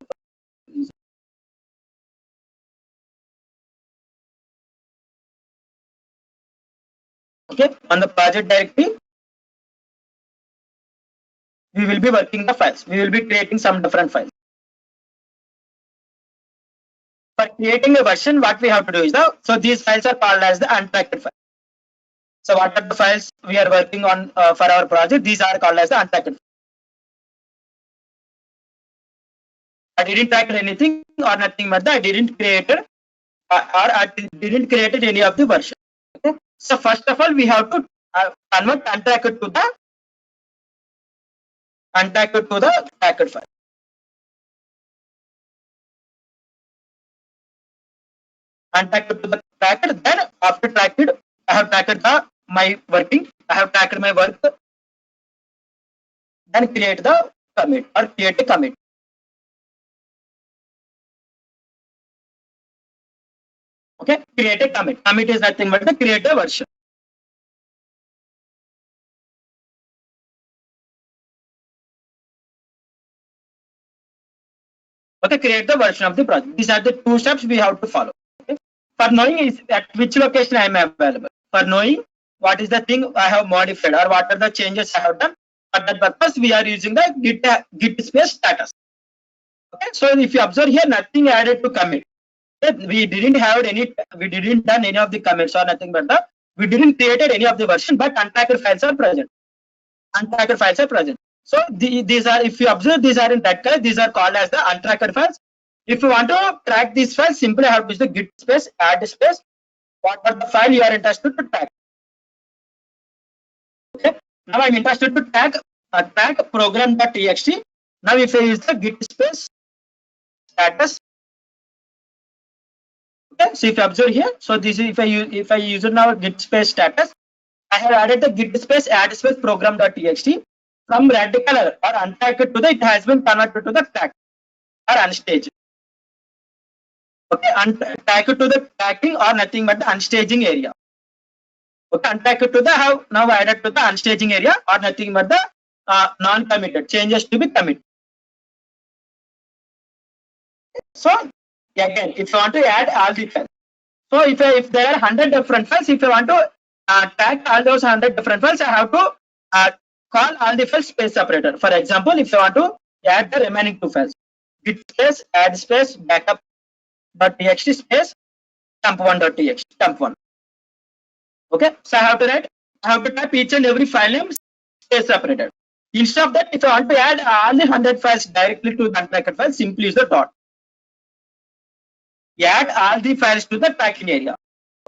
Okay, on the project directory, we will be working the files. We will be creating some different files. For creating a version, what we have to do is so these files are called as the untracked files. So what are the files we are working on for our project? These are called as the untracked files. I didn't track anything or nothing but I didn't create I didn't create any of the version. Okay. So first of all, we have to convert untracked to the tracked file. Untracked to the tracked. Then after tracked, I have tracked my working. I have tracked my work. Then create the commit or create a commit. Okay, create a commit. Commit is nothing but the create a version. Okay, create the version of the project. These are the two steps we have to follow. Okay? For knowing is at which location I am available. For knowing what is the thing I have modified or what are the changes I have done. For that purpose, we are using the git space status. Okay, so if you observe here, nothing added to commit. Okay? We didn't done any of the commits or nothing but we didn't created any of the version, but untracked files are present. Untracked files are present. So these are, if you observe, these are in red color. These are called as the untracked files. If you want to track these files, simply have to use the git space, add space, whatever the file you are interested to track. Okay. Now I'm interested to track program.txt. Now if I use the git space status. Okay. So if you observe here, so this is if I use it now git space status, I have added the git space add space program.txt. From red color or untracked to the, it has been converted to the track or unstaged. Okay, untracked to the tracking or nothing but the unstaging area. Okay, untracked to the have now added to the unstaging area or nothing but the non-committed changes to be committed. So again, if you want to add all the files, so if there are 100 different files, if you want to tag all those 100 different files, I have to call all the files space separator. For example, if you want to add the remaining two files, git space add space backup.txt space dump1.txt dump1. Okay, so I have to type each and every file name space separated. Instead of that, if I want to add all the 100 files directly to the untracked file, simply use the dot. Add all the files to the tracking area.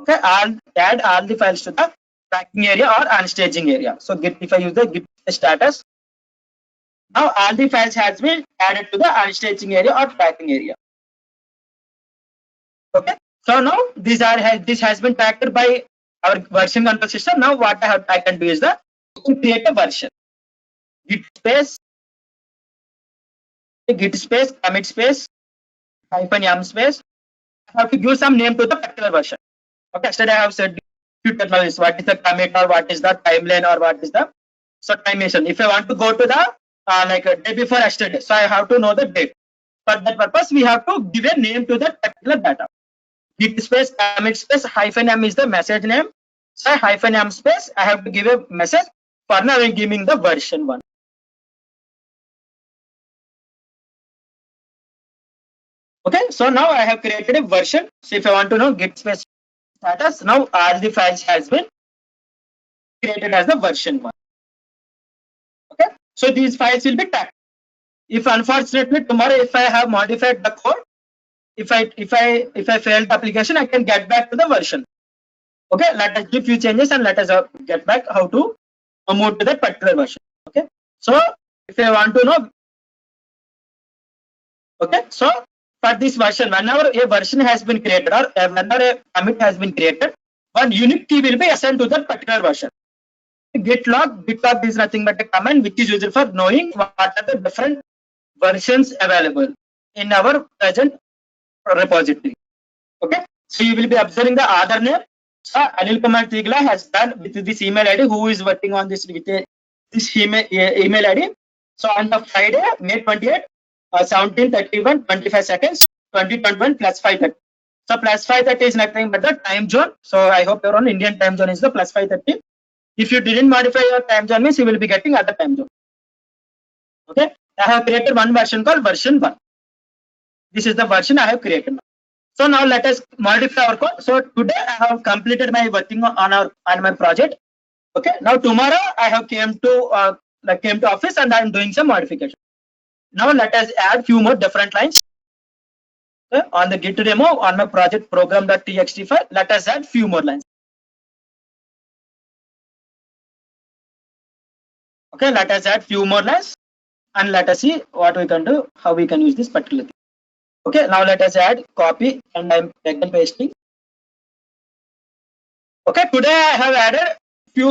Okay, add all the files to the tracking area or unstaging area. So if I use the git status, now all the files has been added to the unstaging area or tracking area. Okay, so now this has been tracked by our version control system. Now what I can do is to create a version. Git space commit space -m space. I have to give some name to the particular version. Okay, yesterday I have said few technologies, what is the commit or what is the timeline or what is the timation. If I want to go to the like a day before yesterday, so I have to know the date. For that purpose, we have to give a name to that particular data. Git space commit space -m is the message name. So -m space, I have to give a message. For now, I'm giving the version 1. Okay, so now I have created a version. So if I want to know git space status, now all the files has been created as the version 1. Okay, so these files will be tagged. If unfortunately tomorrow if I have modified the code, if I fail the application, I can get back to the version. Okay, let us do few changes and let us get back how to move to that particular version. Okay, so if I want to know, okay, so for this version, whenever a version has been created or whenever a commit has been created, one unique key will be assigned to that particular version. Git log is nothing but a command which is used for knowing what are the different versions available in our present repository. Okay, so you will be observing the other name. So Anil Kumar Tigla has done with this email ID. Who is working on this with this email ID? So on the Friday, May 28, 17:31, 25 seconds, 2021 plus 5:30. So plus 5:30 is nothing but the time zone. So I hope your own Indian time zone is the plus 5:30. If you didn't modify your time zone, means you will be getting other time zone. Okay, I have created one version called version 1. This is the version I have created. So now let us modify our code. So today I have completed my working on my project. Okay, now tomorrow I have came to office and I am doing some modification. Now let us add few more different lines. Okay, on the git demo on my project program.txt file, let us add few more lines. Okay, let us add few more lines and let us see what we can do, how we can use this particular thing. Okay, now let us add copy and I'm again pasting. Okay, today I have added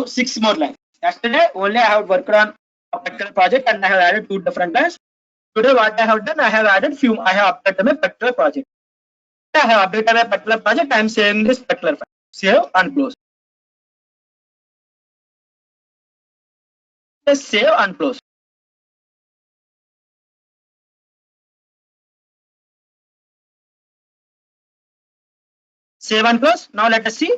6 more lines. Yesterday only I have worked on a particular project and I have added 2 different lines. Today what I have done, I have added I have updated my particular project. I have updated my particular project. I am saving this particular file. Save and close. Just save and close. Save and close. Now let us see.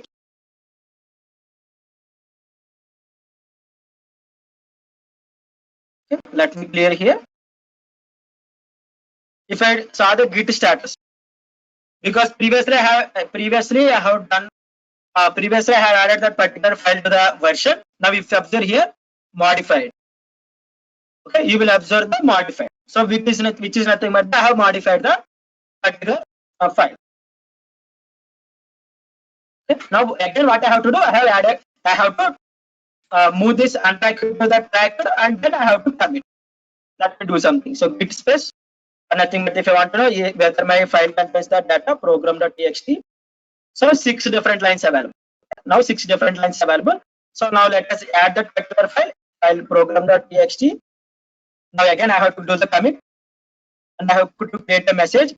Okay, let me clear here. If I saw the Git status, because previously I have done previously I have added that particular file to the version. Now if you observe here, modified. Okay, you will observe the modified. So which is nothing but I have modified the particular file. Okay. Now again, what I have to do, I have to move this untracker to the tracker, and then I have to commit. Let me do something. So git space, nothing but if I want to know whether my file contains the data program.txt. So 6 different lines available. Now 6 different lines available. So now let us add that particular file program.txt. Now again I have to do the commit, and I have to create a message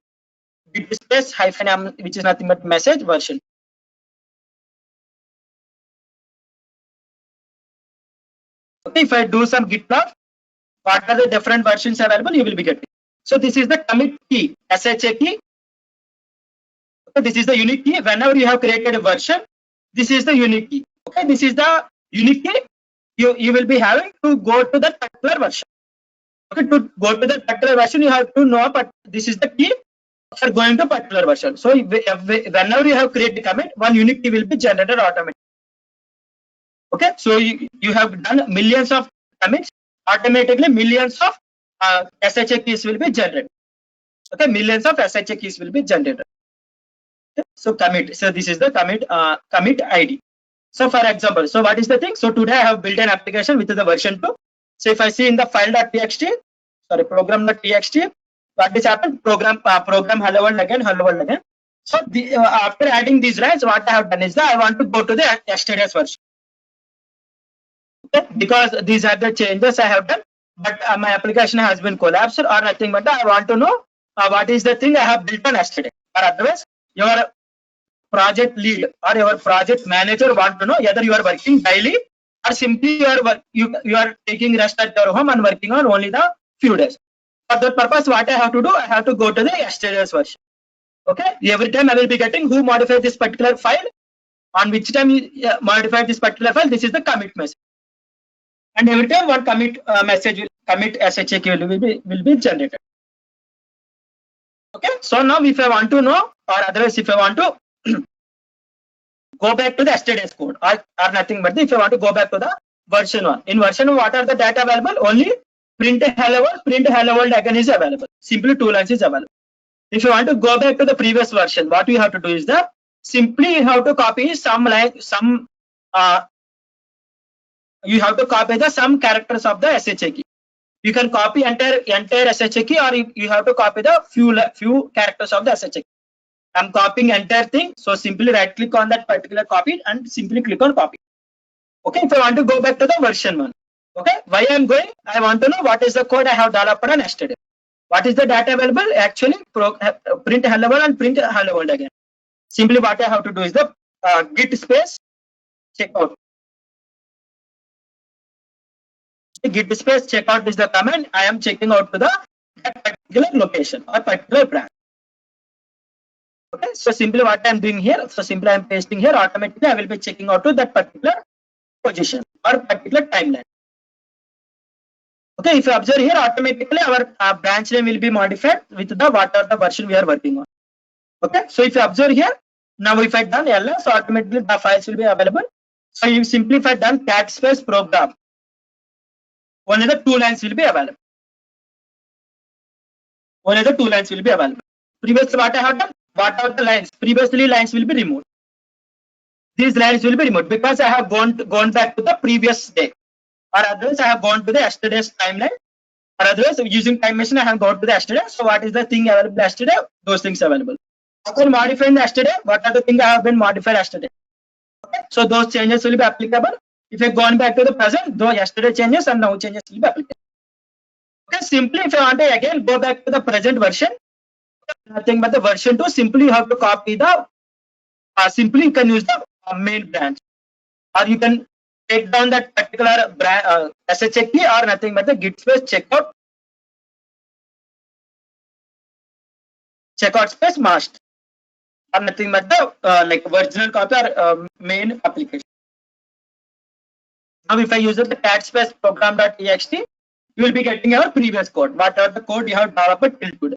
git space -m, which is nothing but message version. Okay, if I do some git log, what are the different versions available, you will be getting. So this is the commit key, SHA key. Okay, this is the unique key. Whenever you have created a version, this is the unique key. Okay, this is the unique key you will be having to go to that particular version. Okay, to go to that particular version, you have to know, but this is the key for going to particular version. So whenever you have created a commit, one unique key will be generated automatically. Okay, so you have done millions of commits, automatically millions of SHA keys will be generated. Okay, millions of SHA keys will be generated. Okay, so commit. So this is the commit ID. So for example, so what is the thing? So today I have built an application with the version 2. So if I see in the file.txt, sorry, program.txt, what is happened? Program hello world again. So after adding these lines, what I have done is that I want to go to the yesterday's version. Okay, because these are the changes I have done, but my application has been collapsed or nothing, but I want to know what is the thing I have built on yesterday. Or otherwise, your project lead or your project manager want to know whether you are working daily or simply you are taking rest at your home and working on only the few days. For that purpose, what I have to do, I have to go to the yesterday's version. Okay, every time I will be getting who modified this particular file, on which time you modified this particular file. This is the commit message. And every time one commit message will commit SHA key will be generated. Okay, so now if I want to know, or otherwise if I want to go back to the yesterday's code or nothing but if I want to go back to the version 1. In version 1, what are the data available? Only print hello world again is available. Simply 2 lines is available. If you want to go back to the previous version, what you have to do is that simply you have to copy some characters of the SHA key. You can copy entire SHA key, or you have to copy the few characters of the SHA key. I'm copying entire thing, so simply right click on that particular copy and simply click on copy. Okay, if I want to go back to the version 1, okay, why I'm going? I want to know what is the code I have developed on yesterday. What is the data available? Actually, print hello world and print hello world again. Simply what I have to do is the git space checkout. Git space checkout is the command. I am checking out to that particular location or particular branch. Okay, so simply what I am doing here, so simply I am pasting here, automatically I will be checking out to that particular position or particular timeline. Okay, if you observe here, automatically our branch name will be modified with the whatever the version we are working on. Okay, so if you observe here, now if I done ls, so automatically the files will be available. So you simply if I done cat space program, only the 2 lines will be available. Only the 2 lines will be available. Previously what I have done, what are the lines? Previously lines will be removed. These lines will be removed because I have gone back to the previous day, or otherwise I have gone to the yesterday's timeline, or otherwise using time machine I have gone to the yesterday. So what is the thing available yesterday? Those things available. After modifying yesterday, what are the things I have been modified yesterday? Okay, so those changes will be applicable. If I gone back to the present, though yesterday changes and now changes will be applicable. Okay, simply if I want to again go back to the present version, nothing but the version 2, simply you have to copy the simply you can use the main branch, or you can take down that particular SHA key or nothing but the git space checkout space master, or nothing but the like original copy or main application. Now if I use the cat space program.txt, you will be getting your previous code, whatever the code you have developed till today.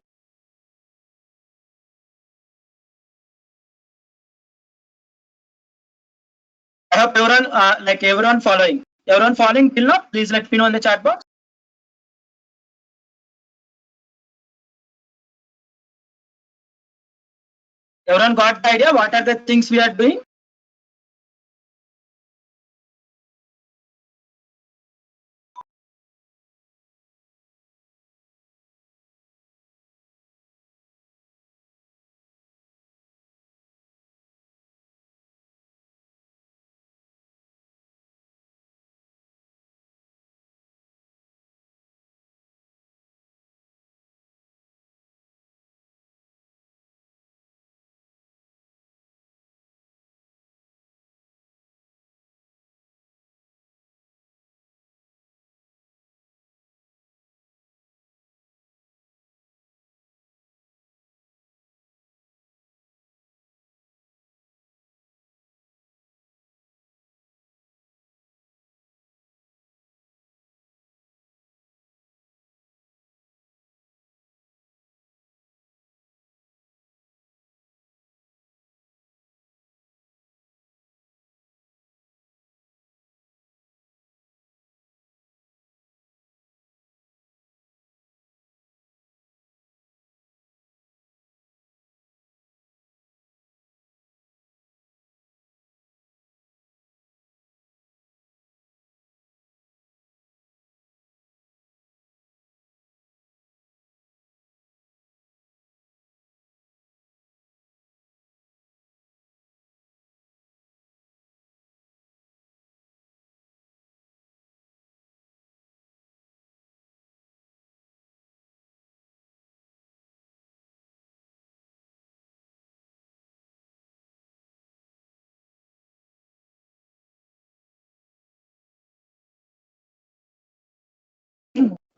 I hope everyone everyone following. Everyone following till now, please let me know in the chat box. Everyone got the idea? What are the things we are doing?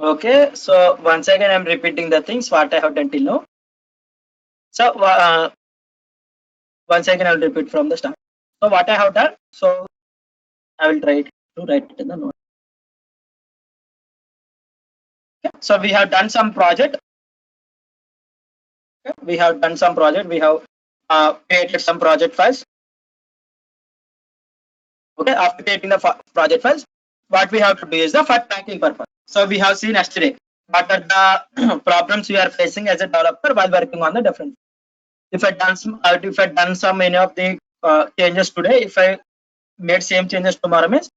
Okay, so once again I'm repeating the things what I have done till now. So once again I'll repeat from the start. So what I have done, so I will try to write it in the note. Okay. So we have done some project. Okay. We have done some project. We have created some project files. Okay, after creating the project files, what we have to do is the for tracking purpose. So we have seen yesterday what are the problems we are facing as a developer while working on the different. If I done some any of the changes today, if I made same changes tomorrow means,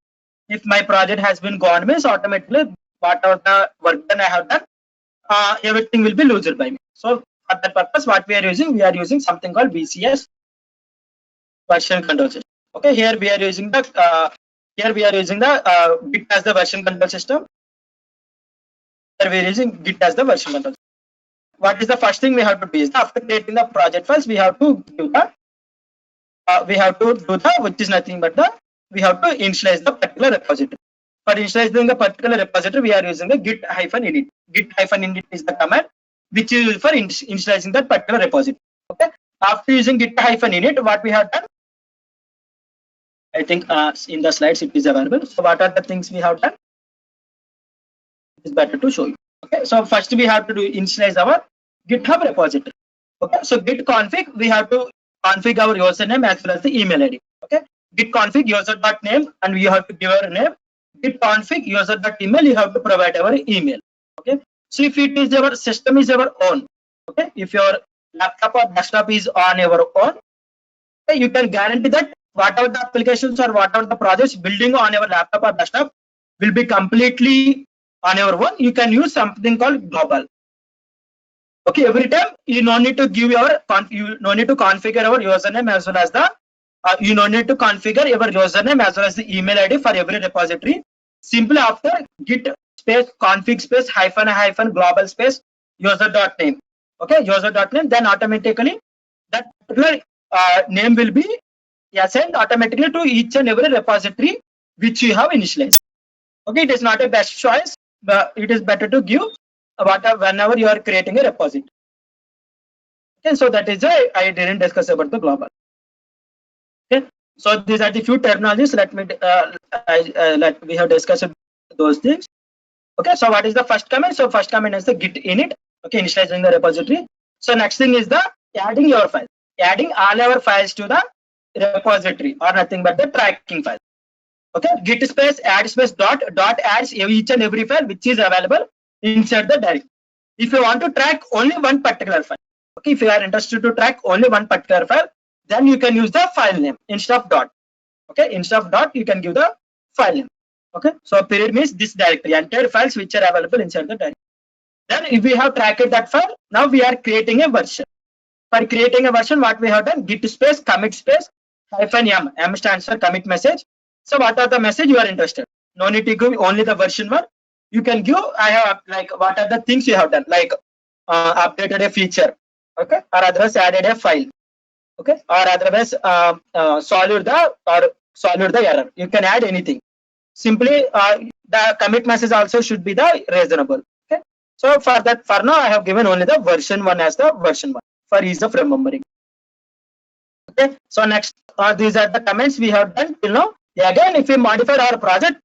if my project has been gone means automatically whatever the work done I have done, everything will be loser by me. So for that purpose, what we are using something called VCS, version control system. Okay, here we are using the Git as the version control system. Here we are using Git as the version control system. What is the first thing we have to do is after creating the project files, we have to do the which is nothing but we have to initialize the particular repository. For initializing the particular repository, we are using the git-init. Git-init is the command which is used for initializing that particular repository. Okay. After using git-init, what we have done, I think in the slides it is available. So what are the things we have done? It is better to show you. Okay. So first we have to do initialize our GitHub repository. Okay. So git config, we have to config our username as well as the email ID. Okay. Git config user.name and we have to give our name. Git config user.email, you have to provide our email. Okay. So if it is our system is our own, okay, if your laptop or desktop is on your own, okay, you can guarantee that whatever the applications or whatever the projects building on your laptop or desktop will be completely on your own. You can use something called global. Okay, every time you no need to give your you no need to configure our username as well as the you no need to configure your username as well as the email ID for every repository. Simply after git space config space hyphen global space user.name. Okay, user.name, then automatically that particular name will be assigned automatically to each and every repository which you have initialized. Okay, it is not a best choice, but it is better to give whenever you are creating a repository. Okay, so that is why I didn't discuss about the global. Okay, so these are the few terminologies. Let me let we have discussed those things. Okay, so what is the first command? So first command is the git init. Okay, initializing the repository. So next thing is the adding your file, adding all our files to the repository or nothing but the tracking file. Okay, git space add space dot adds each and every file which is available inside the directory. If you want to track only one particular file, okay, if you are interested to track only one particular file, then you can use the file name instead of dot. Okay, instead of dot you can give the file name. Okay, so period means this directory, entire files which are available inside the directory. Then if we have tracked that file, now we are creating a version. For creating a version, what we have done, git space commit space -m. M stands for commit message. So what are the message you are interested? No need to give only the version one. You can give, I have like what are the things you have done, like updated a feature, okay, or otherwise added a file, okay, or otherwise solved the error. You can add anything. Simply the commit message also should be the reasonable. Okay, so for that, for now I have given only the version one as the version one for ease of remembering. Okay, so next these are the comments we have done till now. Again, if we modify our project,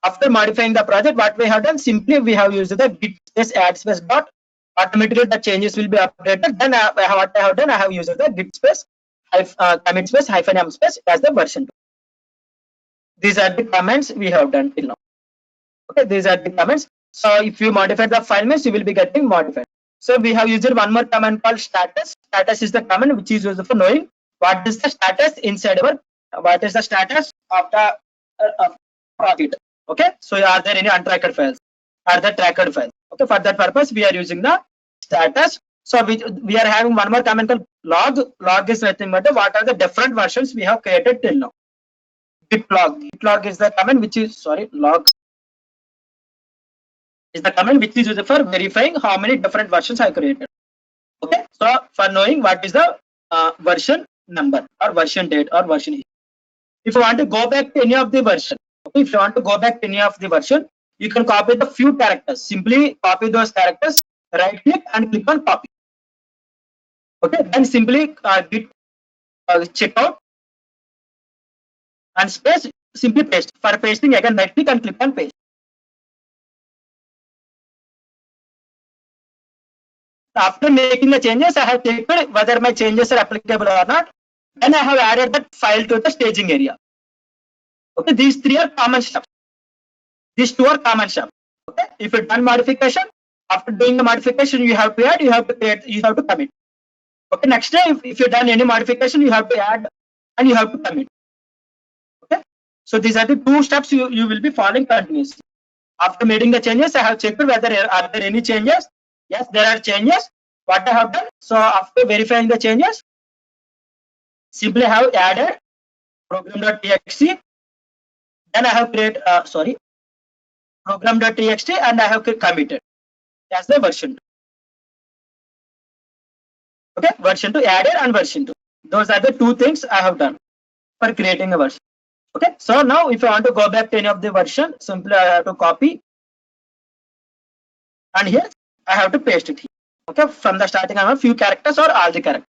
after modifying the project, what we have done, simply we have used the git space add space dot, automatically the changes will be updated. Then what I have done, I have used the git space commit space -m space as the version. These are the comments we have done till now. Okay, these are the comments. So if you modify the file means you will be getting modified. So we have used one more command called status. Status is the command which is used for knowing what is the status inside our, what is the status of the project. Okay, so are there any untracked files? Are there tracked files? Okay, for that purpose we are using the status. So we are having one more command called log. Log is nothing but what are the different versions we have created till now. Git log. Git log is the command which is, sorry, log is the command which is used for verifying how many different versions I created. Okay, so for knowing what is the version number or version date or version. If you want to go back to any of the version, okay, if you want to go back to any of the version, you can copy the few characters. Simply copy those characters, right click and click on copy. Okay, then simply git checkout and space, simply paste. For pasting, again right click and click on paste. After making the changes, I have checked whether my changes are applicable or not. Then I have added that file to the staging area. Okay, these three are common steps. These two are common steps. Okay, if you done modification, after doing the modification, you have to add, you have to create, you have to commit. Okay, next time if you done any modification, you have to add and you have to commit. Okay, so these are the two steps you will be following continuously. After making the changes, I have checked whether are there any changes. Yes, there are changes. What I have done, so after verifying the changes, simply have added program.txt. Then I have created program.txt and I have committed as the version 2. Okay, version 2 added and version 2. Those are the two things I have done for creating a version. Okay, so now if I want to go back to any of the version, simply I have to copy and here I have to paste it here. Okay, from the starting I have a few characters or all the characters.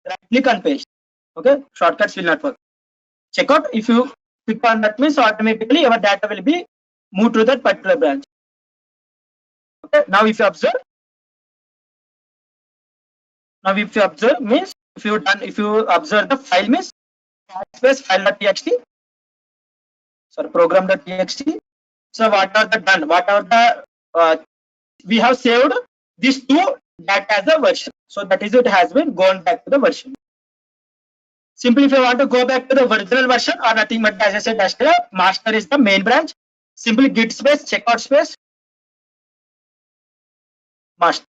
Right click and paste. Okay, shortcuts will not work. Check out, if you click on that means automatically your data will be moved to that particular branch. Okay, now if you observe, means if you observe the file means space file.txt, sorry, program.txt. So what are the done? What are the we have saved these two data as a version. So that is, it has been gone back to the version. Simply if you want to go back to the original version or nothing but as I said yesterday, master is the main branch. Simply git space checkout space master.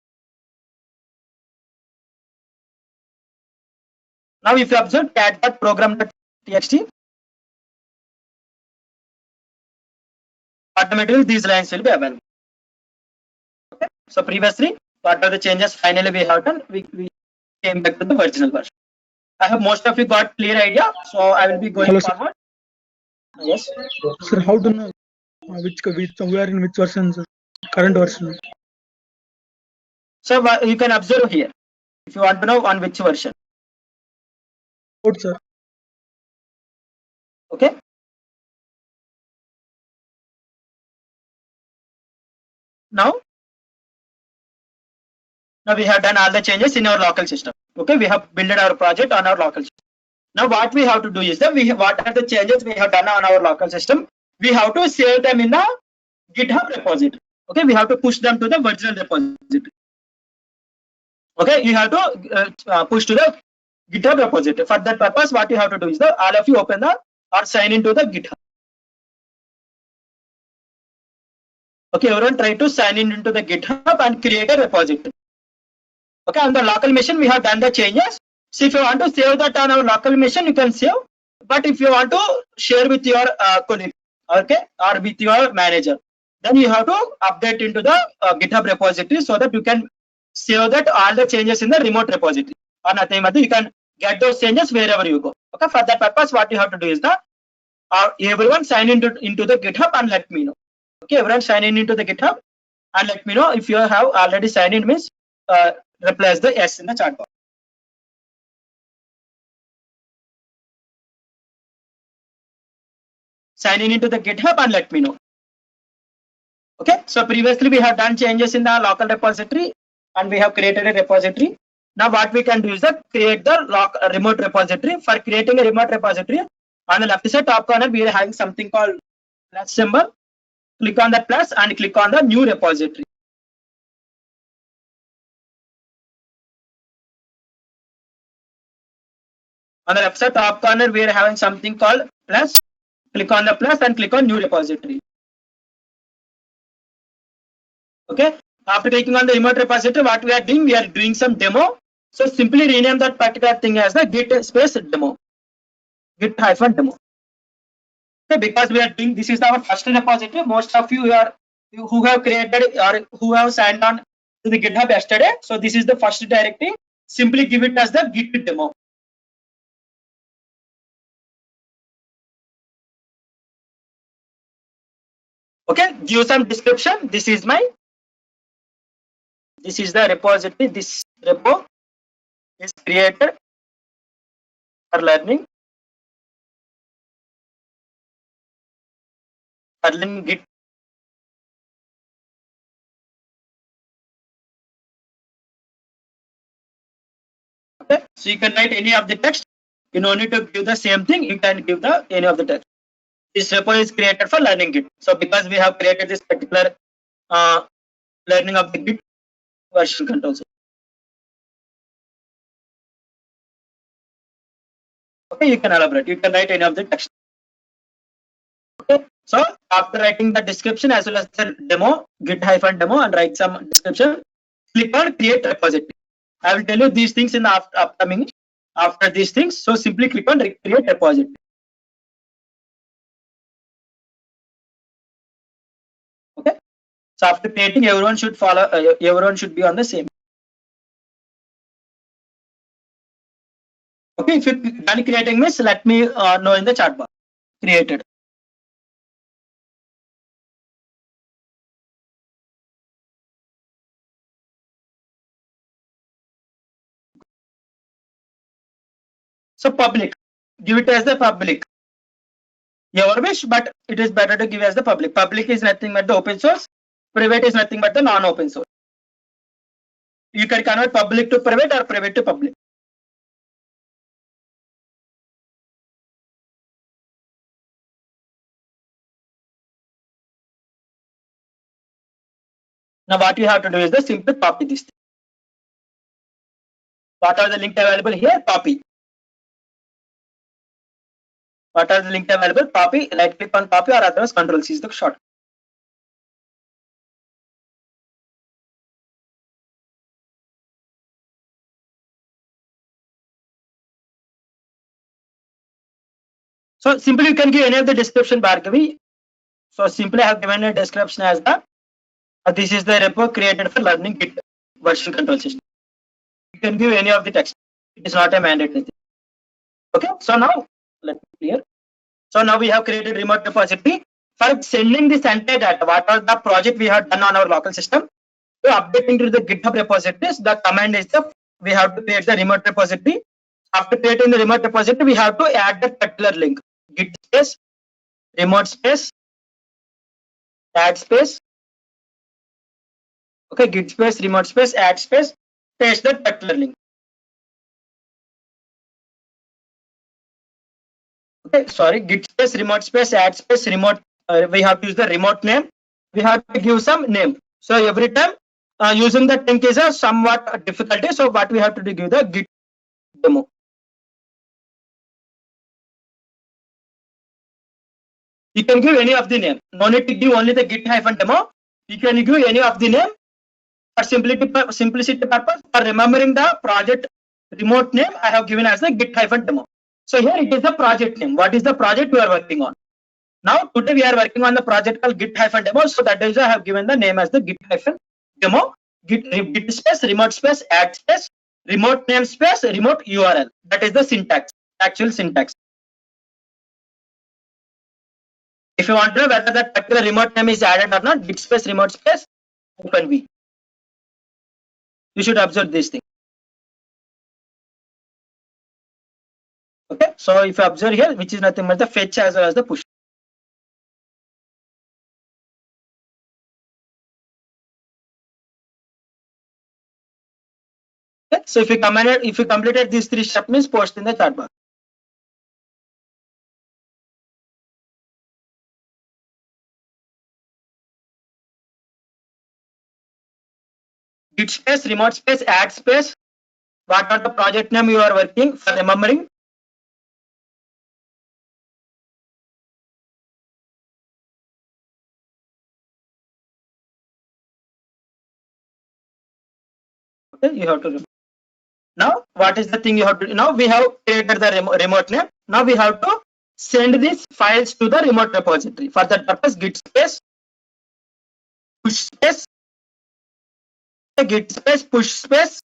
Now if you observe cat.program.txt, automatically these lines will be available. Okay, so previously what are the changes finally we have done, we came back to the original version. I hope most of you got clear idea, so I will be going forward. Yes, sir, how to know which we are in which version, sir? Current version. So you can observe here. If you want to know on which version. Good, sir. Okay. Now we have done all the changes in our local system. Okay, we have built our project on our local system. Now what we have to do is that what are the changes we have done on our local system? We have to save them in the GitHub repository. Okay, we have to push them to the virtual repository. Okay, you have to push to the GitHub repository. For that purpose, what you have to do is that all of you open the or sign into the GitHub. Okay, everyone try to sign in into the GitHub and create a repository. Okay, on the local machine we have done the changes. So if you want to save that on our local machine, you can save. But if you want to share with your colleague, okay, or with your manager, then you have to update into the GitHub repository so that you can save that all the changes in the remote repository. Or nothing, you can get those changes wherever you go. Okay, for that purpose, what you have to do is that everyone sign into the GitHub and let me know. Okay, everyone sign in into the GitHub and let me know. If you have already signed in, means replace the yes in the chat box. Sign in into the GitHub and let me know. Okay, so previously we have done changes in the local repository and we have created a repository. Now what we can do is that create the remote repository. For creating a remote repository, on the left side top corner we are having something called plus symbol. Click on that plus and click on the new repository. On the left side top corner we are having something called plus. Click on the plus and click on new repository. Okay, after clicking on the remote repository, what we are doing some demo. So simply rename that particular thing as the git space demo, git-demo. Okay, because we are doing, this is our first repository. Most of you are who have created or who have signed on to the GitHub yesterday. So this is the first directory. Simply give it as the git demo. Okay, give some description. This is the repository. This repo is created for learning. Git. Okay, so you can write any of the text. You don't need to give the same thing. You can give the any of the text. This repo is created for learning Git. So because we have created this particular learning of the Git version control. Okay, you can elaborate. You can write any of the text. Okay, so after writing the description as well as the demo, git-demo, and write some description, click on create repository. I will tell you these things in the upcoming after these things. So simply click on create repository. Okay, so after creating, everyone should follow. Everyone should be on the same. Okay, if you done creating this, let me know in the chat box. Created. So public, give it as the public. Your wish, but it is better to give as the public. Public is nothing but the open source. Private is nothing but the non-open source. You can convert public to private or private to public. Now what you have to do is just simply copy this thing. What are the links available here? Copy. What are the links available? Copy. Right click on copy or otherwise Control C is the short. So simply you can give any of the description, Bhargavi. So simply I have given a description as the this is the repo created for learning Git version control system. You can give any of the text. It is not a mandatory thing. Okay, so now let me clear. So now we have created remote repository for sending this entire data. What are the project we have done on our local system? So updating to the GitHub repositories, the command is the we have to create the remote repository. After creating the remote repository, we have to add the particular link: git space remote space add space. Okay, git space remote space add space, paste that particular link. Okay, sorry, git space remote space add space remote. We have to use the remote name. We have to give some name. So every time using the link is a somewhat difficulty. So what we have to do, give the git demo. You can give any of the name. No need to give only the git hyphen demo. You can give any of the name for simplicity purpose. For remembering the project remote name, I have given as the git hyphen demo. So here it is the project name. What is the project we are working on? Now today we are working on the project called git hyphen demo. So that is why I have given the name as the git hyphen demo. Git space remote space add space remote name space remote URL. That is the syntax, actual syntax. If you want to know whether that particular remote name is added or not, git space remote space open v. You should observe this thing. Okay, so if you observe here, which is nothing but the fetch as well as the push. Okay, so if you completed these three steps, means post in the chat box. Git space remote space add space. What are the project name you are working for remembering? Okay, you have to remember. Now what is the thing you have to do? Now we have created the remote name. Now we have to send these files to the remote repository. For that purpose, git space push space git space push space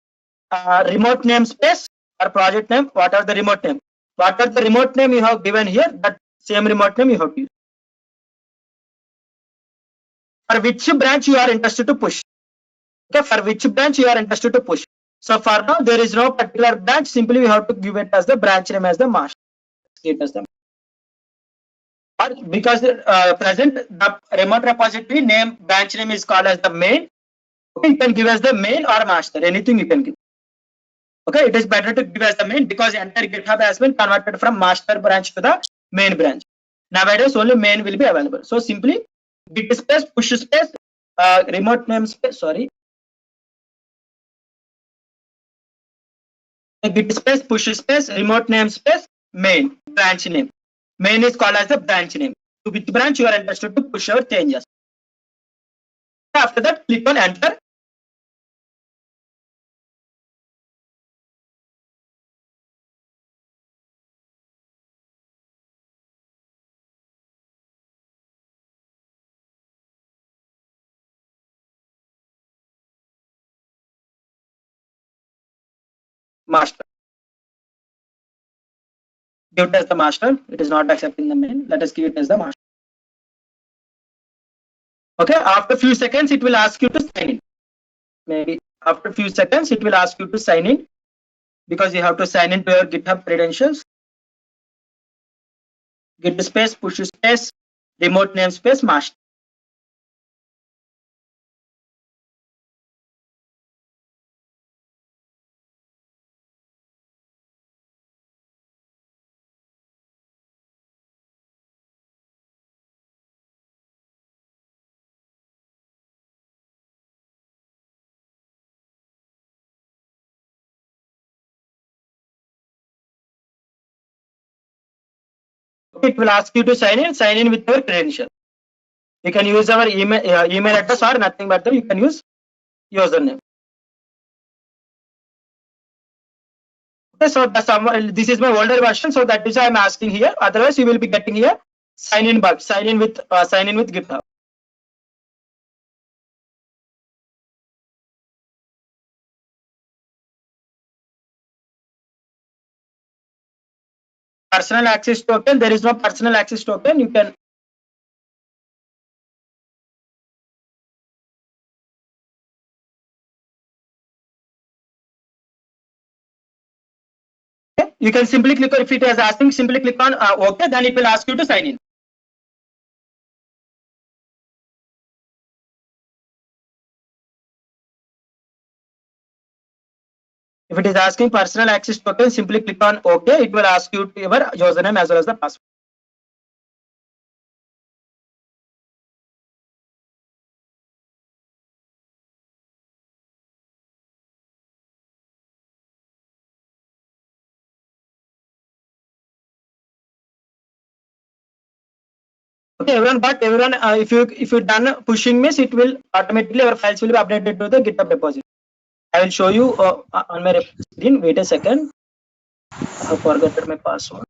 remote name space or project name. What are the remote name? What are the remote name you have given here? That same remote name you have to use. For which branch you are interested to push? Okay, for which branch you are interested to push? So for now there is no particular branch. Simply we have to give it as the branch name as the master. It as the or because present the remote repository name branch name is called as the main. Okay, you can give as the main or master. Anything you can give. Okay, it is better to give as the main because the entire GitHub has been converted from master branch to the main branch. Nowadays only main will be available. So simply git space push space remote name space, sorry, git space push space remote name space main branch name. Main is called as the branch name. To which branch you are interested to push your changes. After that, click on enter. Master. Give it as the master. It is not accepting the main. Let us give it as the master. Okay, after few seconds, it will ask you to sign in. Maybe after few seconds, it will ask you to sign in because you have to sign into your GitHub credentials. Git space push space remote namespace master. It will ask you to sign in with your credential. You can use our email address or nothing but you can use username. Okay, so this is my older version, so that is why I'm asking here. Otherwise, you will be getting here sign in with GitHub. Personal access token. There is no personal access token. You can you can simply click on, if it is asking, simply click on OK, then it will ask you to sign in. If it is asking personal access token, simply click on OK. It will ask you your username as well as the password. Okay, everyone, but everyone, if you done pushing means, it will automatically, your files will be updated to the GitHub repository. I will show you on my screen. Wait a second. I have forgotten my password.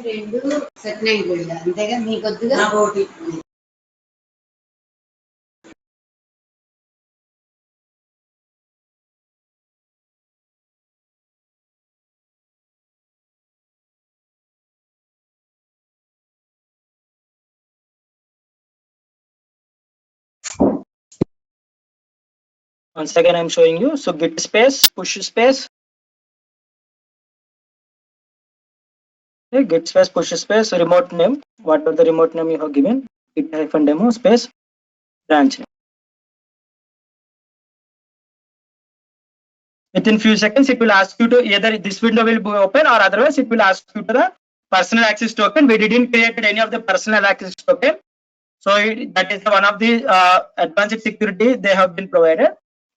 రెండు settle అయిపోయింది అంతేగా మీకు కొద్దిగా ఒకటి Once again, I'm showing you. So git space, push space. Okay, git space, push space, remote name, whatever the remote name you have given, git-demo space, branch name. Within few seconds, it will ask you to either this window will be open, or otherwise it will ask you to the personal access token. We didn't create any of the personal access token. So that is one of the advanced security they have been provided.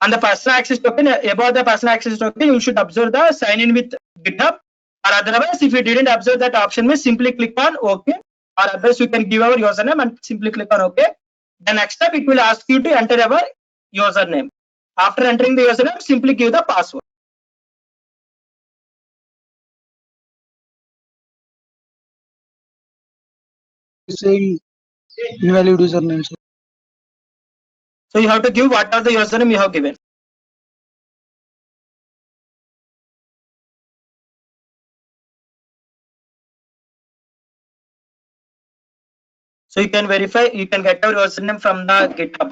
And the personal access token, about the personal access token, you should observe the sign in with GitHub, or otherwise if you didn't observe that option, means simply click on OK, or otherwise you can give our username and simply click on OK. The next step, it will ask you to enter our username. After entering the username, simply give the password. Saying invalid username, sir. So you have to give what are the username you have given. So you can verify, you can get your username from the GitHub.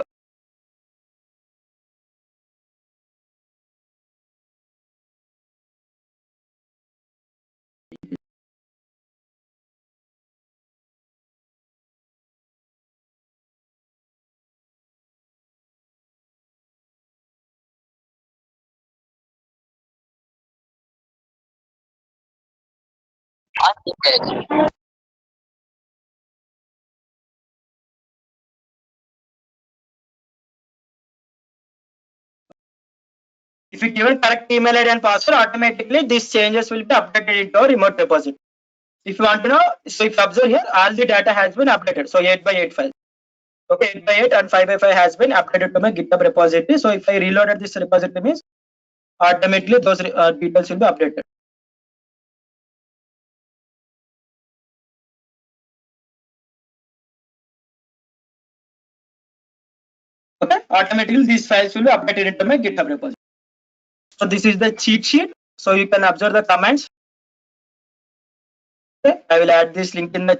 If you given correct email ID and password, automatically these changes will be updated into our remote repository. If you want to know, so if you observe here, all the data has been updated. So 8x8 file. Okay, 8x8 and 5x5 has been updated to my GitHub repository. So if I reloaded this repository, means automatically those details will be updated. Okay, automatically these files will be updated into my GitHub repository. So this is the cheat sheet. So you can observe the comments. Okay, I will add this link in the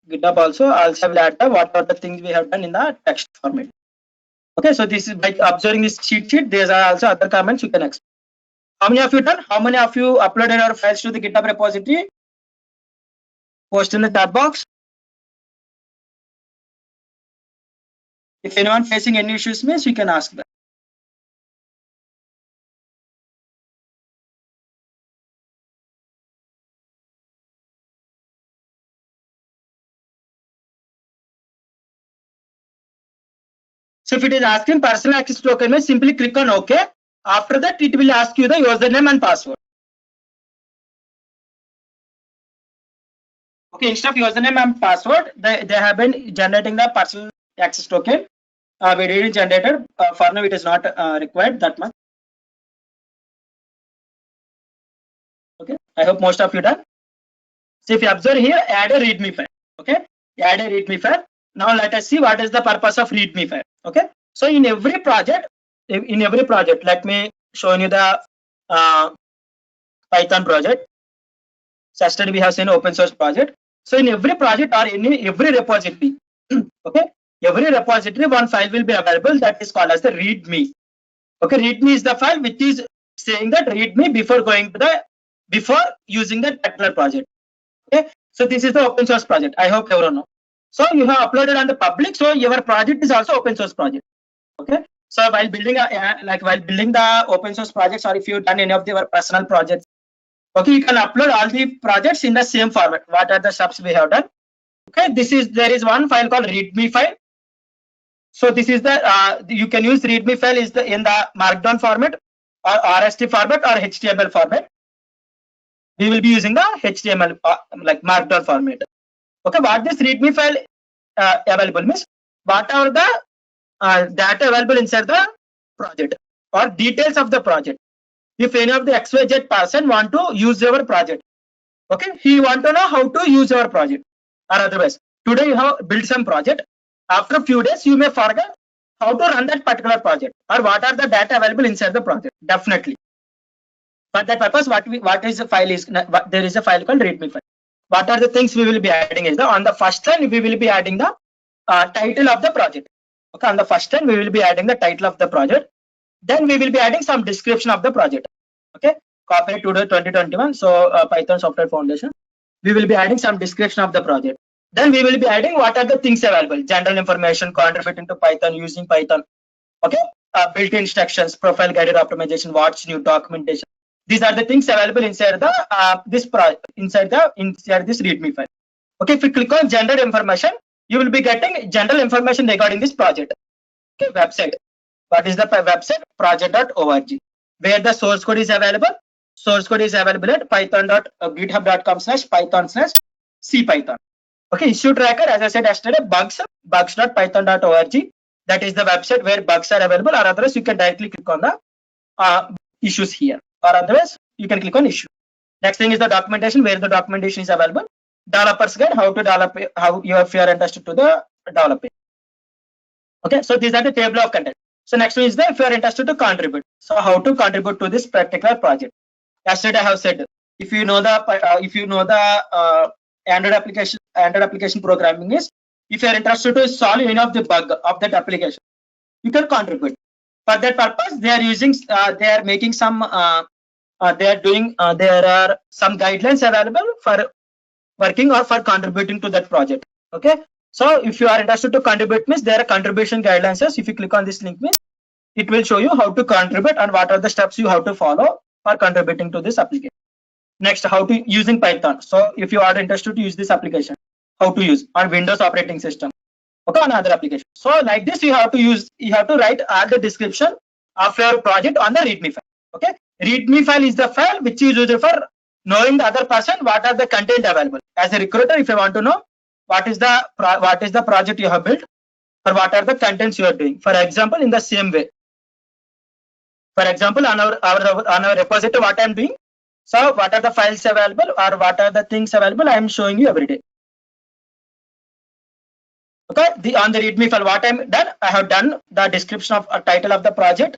GitHub also. Also, I will add what are the things we have done in the text format. Okay, so this is by observing this cheat sheet. There are also other comments you can expect. How many of you done? How many of you uploaded your files to the GitHub repository? Post in the chat box. If anyone facing any issues, means you can ask them. So if it is asking personal access token, means simply click on OK. After that, it will ask you the username and password. Okay, instead of username and password, they have been generating the personal access token. We didn't generate it. For now, it is not required that much. I hope most of you done. So if you observe here, add a readme file. Okay, add a readme file. Now let us see what is the purpose of readme file. Okay, so in every project, let me show you the Python project. So yesterday we have seen open source project. So in every project or in every repository, okay, every repository one file will be available that is called as the readme. Okay, readme is the file which is saying that readme before using that particular project. Okay, so this is the open source project. I hope everyone know. So you have uploaded on the public, so your project is also open source project. Okay, so while building the open source projects, or if you've done any of your personal projects, okay, you can upload all the projects in the same format. What are the steps we have done? Okay, there is one file called readme file. So this is the you can use readme file in the markdown format or RST format or HTML format. We will be using the HTML like markdown format. Okay, what this readme file available means, what are the data available inside the project or details of the project. If any of the XYZ person want to use your project, okay, he want to know how to use your project, or otherwise today you have built some project, after a few days you may forget how to run that particular project or what are the data available inside the project. Definitely for that purpose, there is a file called readme file. What are the things we will be adding is on the first line we will be adding the title of the project. Okay, on the first line we will be adding the title of the project. Then we will be adding some description of the project. Okay, copyright 2021. So Python Software Foundation. We will be adding some description of the project. Then we will be adding what are the things available: general information, contributing to Python, using Python. Okay, built-in instructions, profile guided optimization, what's new, documentation. These are the things available inside the inside this README file. Okay, if you click on general information, you will be getting general information regarding this project. Okay, website. What is the website? Project.org, where the source code is available. Source code is available at python.github.com/python/cpython. Okay, issue tracker, as I said yesterday, bugs.python.org. That is the website where bugs are available, or otherwise you can directly click on the issues here, or otherwise you can click on issue. Next thing is the documentation, where the documentation is available. Developers guide, how to develop, if you are interested to the developing. Okay, so these are the table of content. So next one is if you are interested to contribute. So how to contribute to this particular project. Yesterday I have said, if you know the Android application programming is, if you are interested to solve any of the bug of that application, you can contribute. For that purpose, they are using, they are making some, there are some guidelines available for working or for contributing to that project. Okay, so if you are interested to contribute, means there are contribution guidelines. If you click on this link, means it will show you how to contribute and what are the steps you have to follow for contributing to this application. Next, how to using Python. So if you are interested to use this application, how to use on Windows operating system, okay, on other application. So like this, you have to write all the description of your project on the README file. Okay, README file is the file which is used for knowing the other person what are the content available. As a recruiter, if you want to know what is the project you have built or what are the contents you are doing. For example, in the same way, for example, on our repository, what I am doing. So what are the files available or what are the things available, I am showing you every day. Okay, on the README file, what I am done, I have done the description of a title of the project.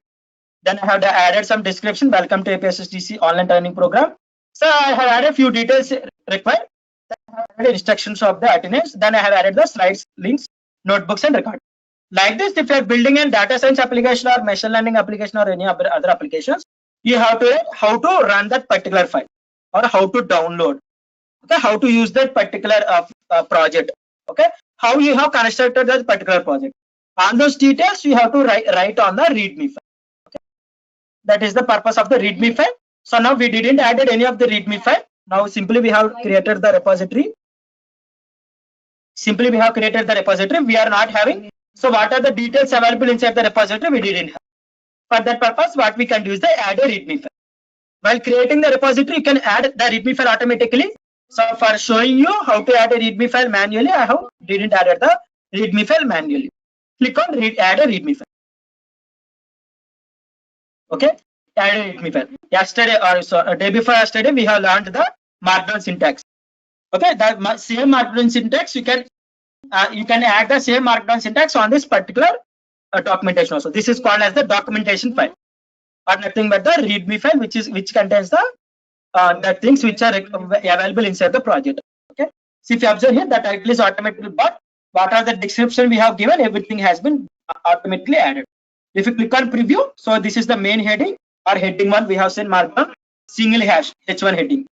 Then I have added some description, welcome to APSSDC online training program. So I have added a few details required. Then I have added instructions of the attendance. Then I have added the slides, links, notebooks and record. Like this, if you are building a data science application or machine learning application or any other applications, you have to write how to run that particular file or how to download. Okay, how to use that particular project. Okay, how you have constructed that particular project. On those details, you have to write on the README file. Okay, that is the purpose of the README file. So now we didn't add any of the README file. Now simply we have created the repository. We are not having. So what are the details available inside the repository? We didn't have. For that purpose, what we can do is add a README file. While creating the repository, you can add the README file automatically. So for showing you how to add a README file manually, I didn't add the README file manually. Click on add a README file. Okay, added readme file. Yesterday or a day before yesterday, we have learned the Markdown syntax. Okay, that same Markdown syntax you can add the same Markdown syntax on this particular documentation also. This is called as the documentation file, or nothing but the readme file, which contains the things which are available inside the project. Okay, so if you observe here, the title is automatically bought. What are the description we have given? Everything has been automatically added. If you click on preview, so this is the main heading or heading 1. We have seen Markdown single hash h1 heading.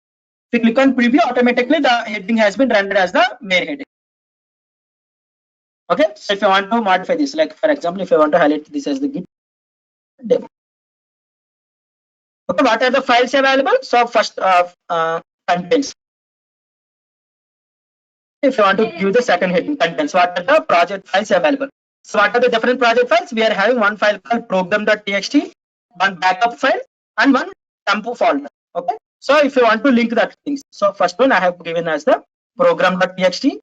If you click on preview, automatically the heading has been rendered as the main heading. Okay, so if you want to modify this, like for example, if I want to highlight this as the git demo. Okay, what are the files available? So first contents. If you want to give the second heading, contents, what are the project files available? So what are the different project files? We are having one file called program.txt, one backup file, and one temp folder. Okay, so if you want to link that things, so first one I have given as the program.txt.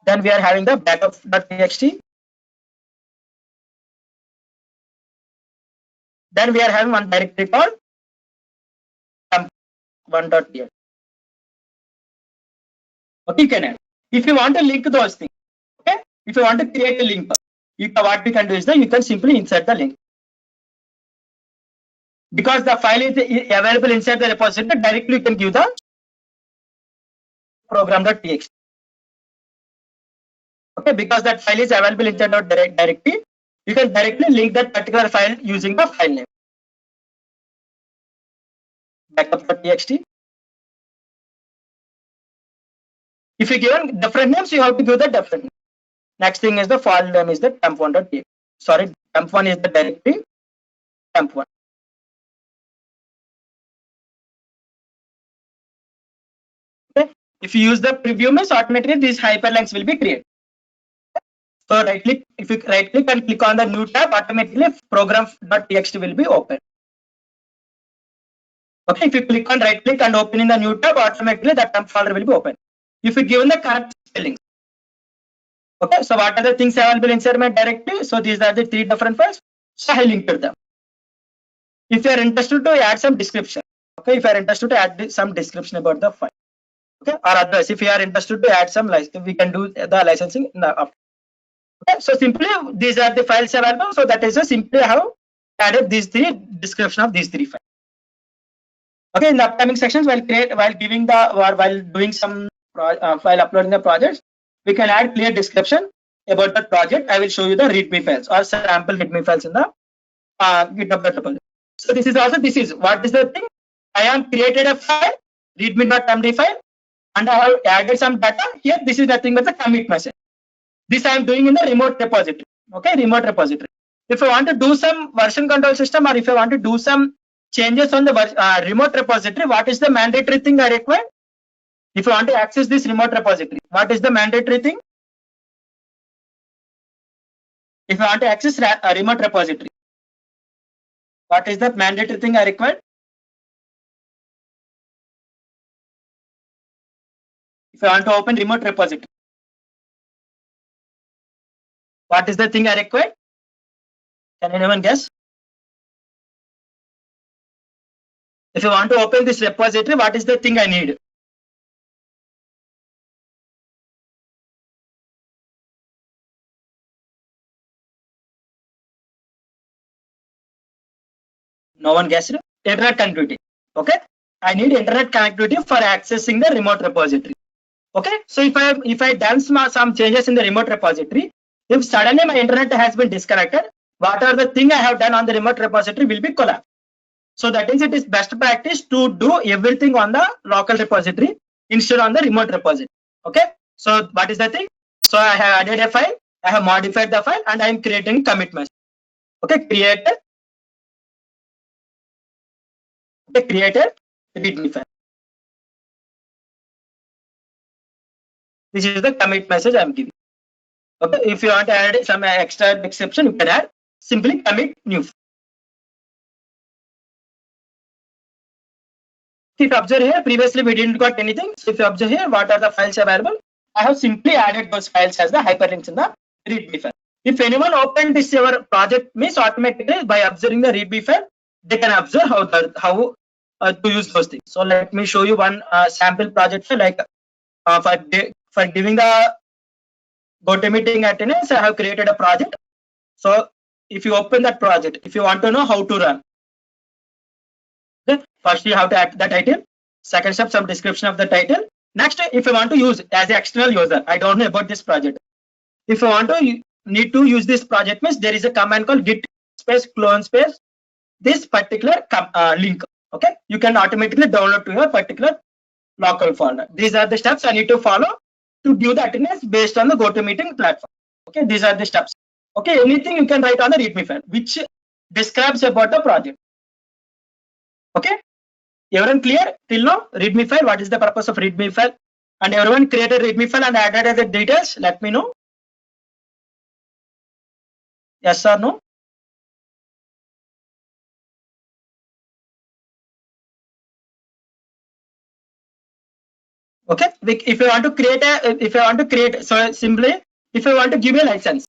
Then we are having the backup.txt. Then we are having one directory called temp1.txt. Okay, you can add. If you want to link those things, okay, if you want to create a link, what we can do is that you can simply insert the link. Because the file is available inside the repository, directly you can give the program.txt. Okay, because that file is available inside our directory, you can directly link that particular file using the file name. Backup.txt. If you given different names, you have to give the different name. Next thing is the file name is the temp1.txt. Sorry, temp1 is the directory, temp1. Okay. If you use the preview means automatically these hyperlinks will be created. So right click, if you right click and click on the new tab, automatically program.txt will be open. Okay, if you click on right click and open in the new tab, automatically the temp folder will be open. If you given the correct spellings. Okay, so what are the things available inside my directory? So these are the 3 different files. So I linked them. If you are interested to add some description, okay, if you are interested to add some description about the file, okay, or otherwise, if you are interested to add some license, we can do the licensing in the after. Okay, so simply these are the files available. So that is a simply I have added these 3 description of these 3 files. Okay, in the upcoming sections, while doing some while uploading the projects, we can add clear description about the project. I will show you the readme files or sample readme files in the GitHub repository. So this is what is the thing? I have created a file readme.md file and I have added some data here. This is nothing but the commit message. This I am doing in the remote repository. Okay, remote repository. If I want to do some version control system or if I want to do some changes on the remote repository, what is the mandatory thing I require? If I want to access this remote repository, what is the mandatory thing? If I want to access a remote repository, what is the mandatory thing I require? If I want to open remote repository, what is the thing I require? Can anyone guess? If you want to open this repository, what is the thing I need? No one guessed? Internet connectivity. Okay, I need internet connectivity for accessing the remote repository. Okay, so if I done some changes in the remote repository, if suddenly my internet has been disconnected, what are the thing I have done on the remote repository will be collapsed. So that means it is best practice to do everything on the local repository instead on the remote repository. Okay, so what is the thing? So I have added a file, I have modified the file, and I am creating commit message. Okay, created readme file. This is the commit message I am giving. Okay, if you want to add some extra exception, you can add simply commit new. If you observe here, previously we didn't got anything. So if you observe here, what are the files available? I have simply added those files as the hyperlinks in the readme file. If anyone opened this your project means automatically by observing the readme file, they can observe how to use those things. So let me show you one sample project file, like for giving the GoToMeeting attendance, I have created a project. So if you open that project, if you want to know how to run, okay, first you have to add the title. Second step, some description of the title. Next, if you want to use as an external user, I don't know about this project. If you want to need to use this project means there is a command called git space clone space this particular link. Okay, you can automatically download to your particular local folder. These are the steps I need to follow to give the attendance based on the GoToMeeting platform. Okay, these are the steps. Okay, anything you can write on the README file which describes about the project. Okay, everyone clear till now? README file, what is the purpose of README file? And everyone created README file and added the details. Let me know. Yes or no? Okay, if you want to create, so simply if you want to give a license,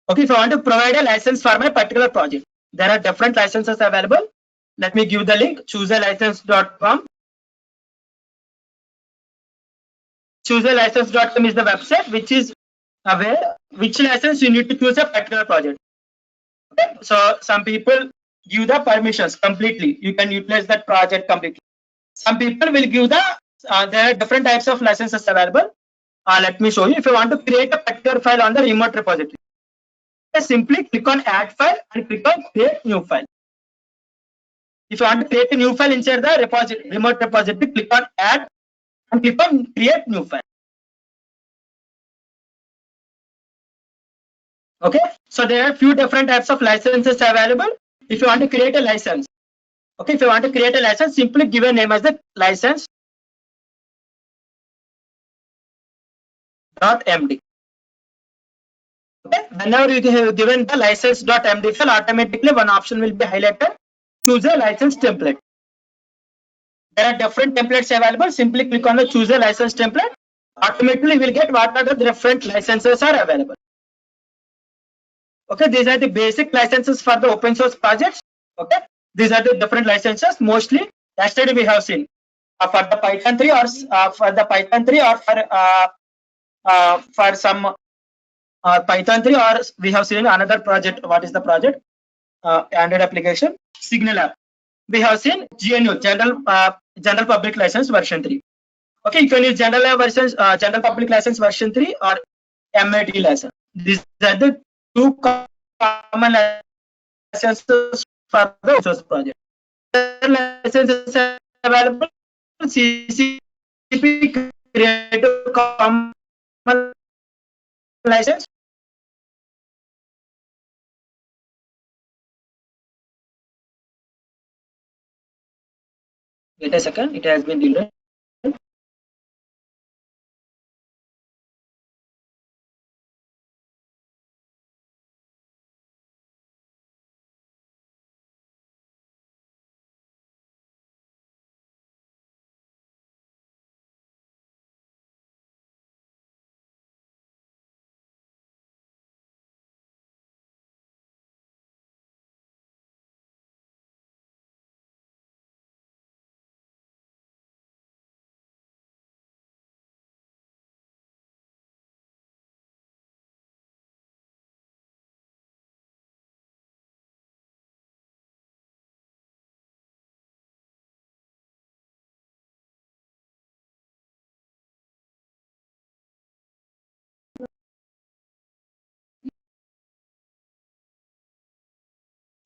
okay, if I want to provide a license for my particular project, there are different licenses available. Let me give the link, chooselicense.com. Chooselicense.com is the website which is aware which license you need to choose a particular project. Okay, so some people give the permissions completely, you can utilize that project completely. Some people will give the there are different types of licenses available. Let me show you. If you want to create a particular file on the remote repository, simply click on add file and click on create new file. If you want to create a new file inside the remote repository, click on add and click on create new file. Okay, so there are few different types of licenses available. If you want to create a license, okay, if you want to create a license, simply give a name as the license .md. Okay, whenever you have given the license.md file, automatically one option will be highlighted. Choose a license template. There are different templates available. Simply click on the choose a license template. Automatically will get what are the different licenses are available. Okay, these are the basic licenses for the open source projects. Okay, these are the different licenses. Mostly yesterday we have seen for the Python 3 or for some Python 3, or we have seen another project. What is the project? Android application Signal app. We have seen GNU, General Public License version 3. Okay, you can use General Public License version 3 or MIT license. These are the two common licenses for the open source project. Licenses available. CCP Creative Commons license. Wait a second, it has been delayed.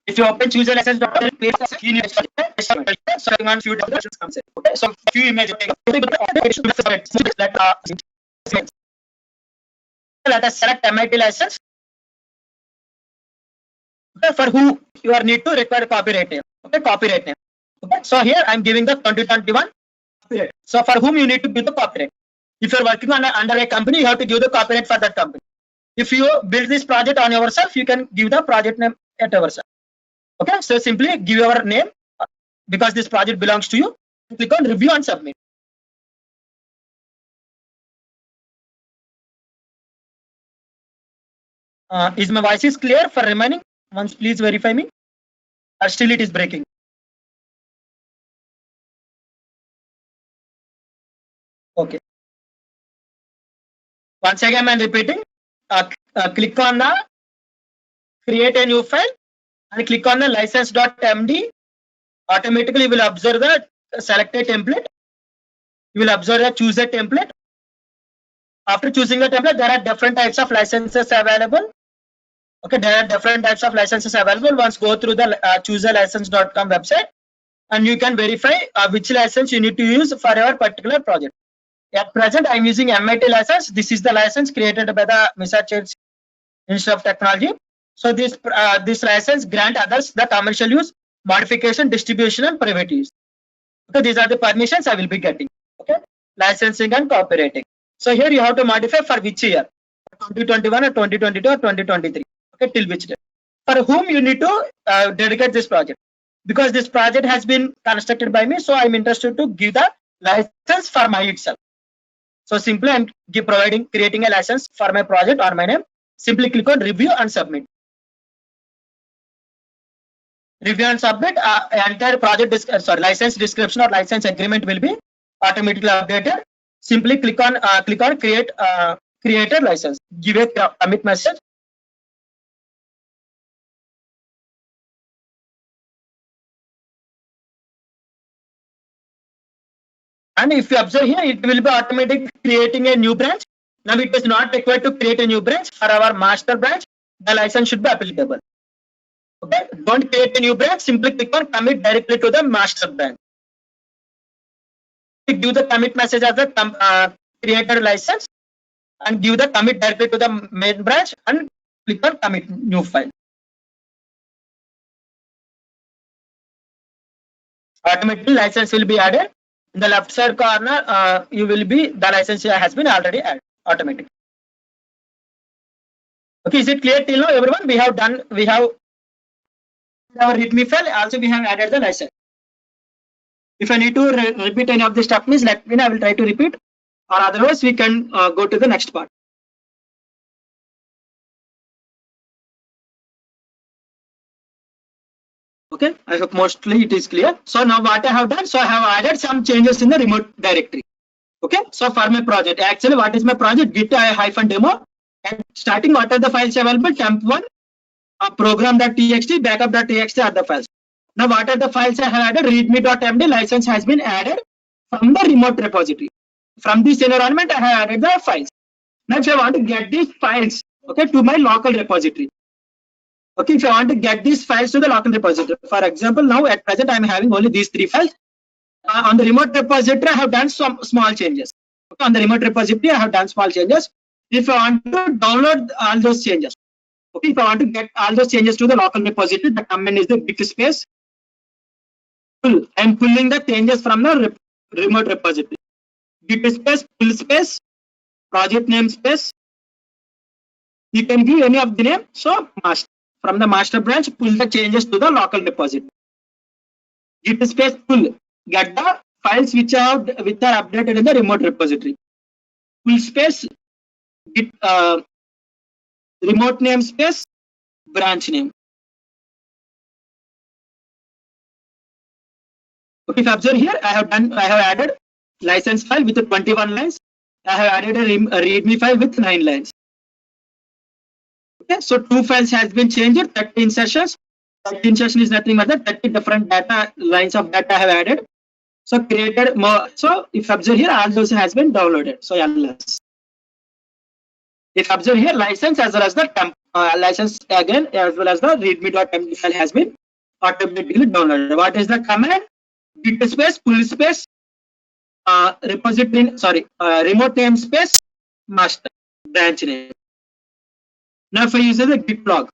If you open choose a license, so on few options comes in. Okay, so few images. Let us select MIT license. Okay, for who you are need to require copyright name. Okay, copyright name. Okay, so here I am giving the 2021 copyright. So for whom you need to give the copyright. If you are working on under a company, you have to give the copyright for that company. If you build this project on yourself, you can give the project name at yourself. Okay, so simply give your name because this project belongs to you. Click on review and submit. Is my voice is clear for remaining? Once please verify me. Or still it is breaking? Okay. Once again I'm repeating. Click on the create a new file and click on the license.md. Automatically you will observe the select a template. You will observe the choose a template. After choosing the template, there are different types of licenses available. Okay, there are different types of licenses available. Once go through the chooselicense.com website and you can verify which license you need to use for your particular project. At present, I am using MIT license. This is the license created by the Massachusetts Institute of Technology. So this license grant others the commercial use, modification, distribution, and private use. Okay, these are the permissions I will be getting. Okay, licensing and copywriting. So here you have to modify for which year, 2021 or 2022 or 2023. Okay, till which date. For whom you need to dedicate this project, because this project has been constructed by me, so I'm interested to give the license for my itself. So simply I'm creating a license for my project or my name. Simply click on review and submit. Review and submit. Entire project license description or license agreement will be automatically updated. Simply click on create created license. Give a commit message. And if you observe here, it will be automatically creating a new branch. Now it is not required to create a new branch. For our master branch, the license should be applicable. Okay, don't create a new branch. Simply click on commit directly to the master branch. Give the commit message as the creator license and give the commit directly to the main branch and click on commit new file. Automatically license will be added. In the left side corner, the license has been already added automatically. Okay, is it clear till now, everyone? We have our readme file. Also, we have added the license. If I need to repeat any of the stuff, please let me know. I will try to repeat, or otherwise we can go to the next part. Okay, I hope mostly it is clear. So now what I have done, so I have added some changes in the remote directory. Okay, so for my project, actually what is my project? Git-demo. And starting, what are the files available? Temp1, program.txt, backup.txt are the files. Now what are the files I have added? Readme.md license has been added from the remote repository. From this environment, I have added the files. Now if I want to get these files, okay, to my local repository. Okay, if I want to get these files to the local repository, for example, now at present I am having only these 3 files. On the remote repository, I have done some small changes. Okay, on the remote repository, I have done small changes. If I want to download all those changes, okay, if I want to get all those changes to the local repository, the command is the git space pull. I am pulling the changes from the remote repository. Git space pull space project name space. You can give any of the name. So master. From the master branch, pull the changes to the local repository. Git space pull. Get the files which are updated in the remote repository. Pull space git remote namespace branch name. Okay, if you observe here, I have added license file with 21 lines. I have added a readme file with 9 lines. Okay, so 2 files has been changed, 30 insertions. 30 insertion is nothing but 30 different data lines of data I have added. So created more. So if you observe here, all those has been downloaded. So ls. If you observe here, license as well as the temp license again as well as the readme.md file has been automatically downloaded. What is the command? Git space pull space repository remote namespace master branch name. Now if I use the git log.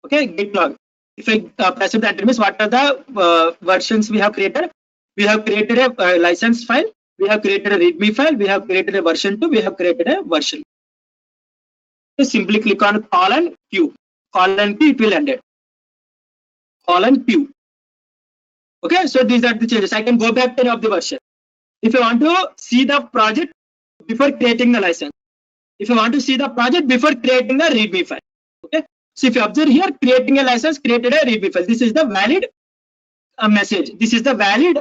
Okay, git log. If I press the enter, means what are the versions we have created? We have created a license file. We have created a readme file. We have created a version 2. We have created a version. So simply click on :Q. :Q, it will end it. :Q. Okay, so these are the changes. I can go back to any of the version. If I want to see the project before creating the license, if you want to see the project before creating the readme file. Okay, so if you observe here, creating a license created a readme file. This is the valid message. This is the valid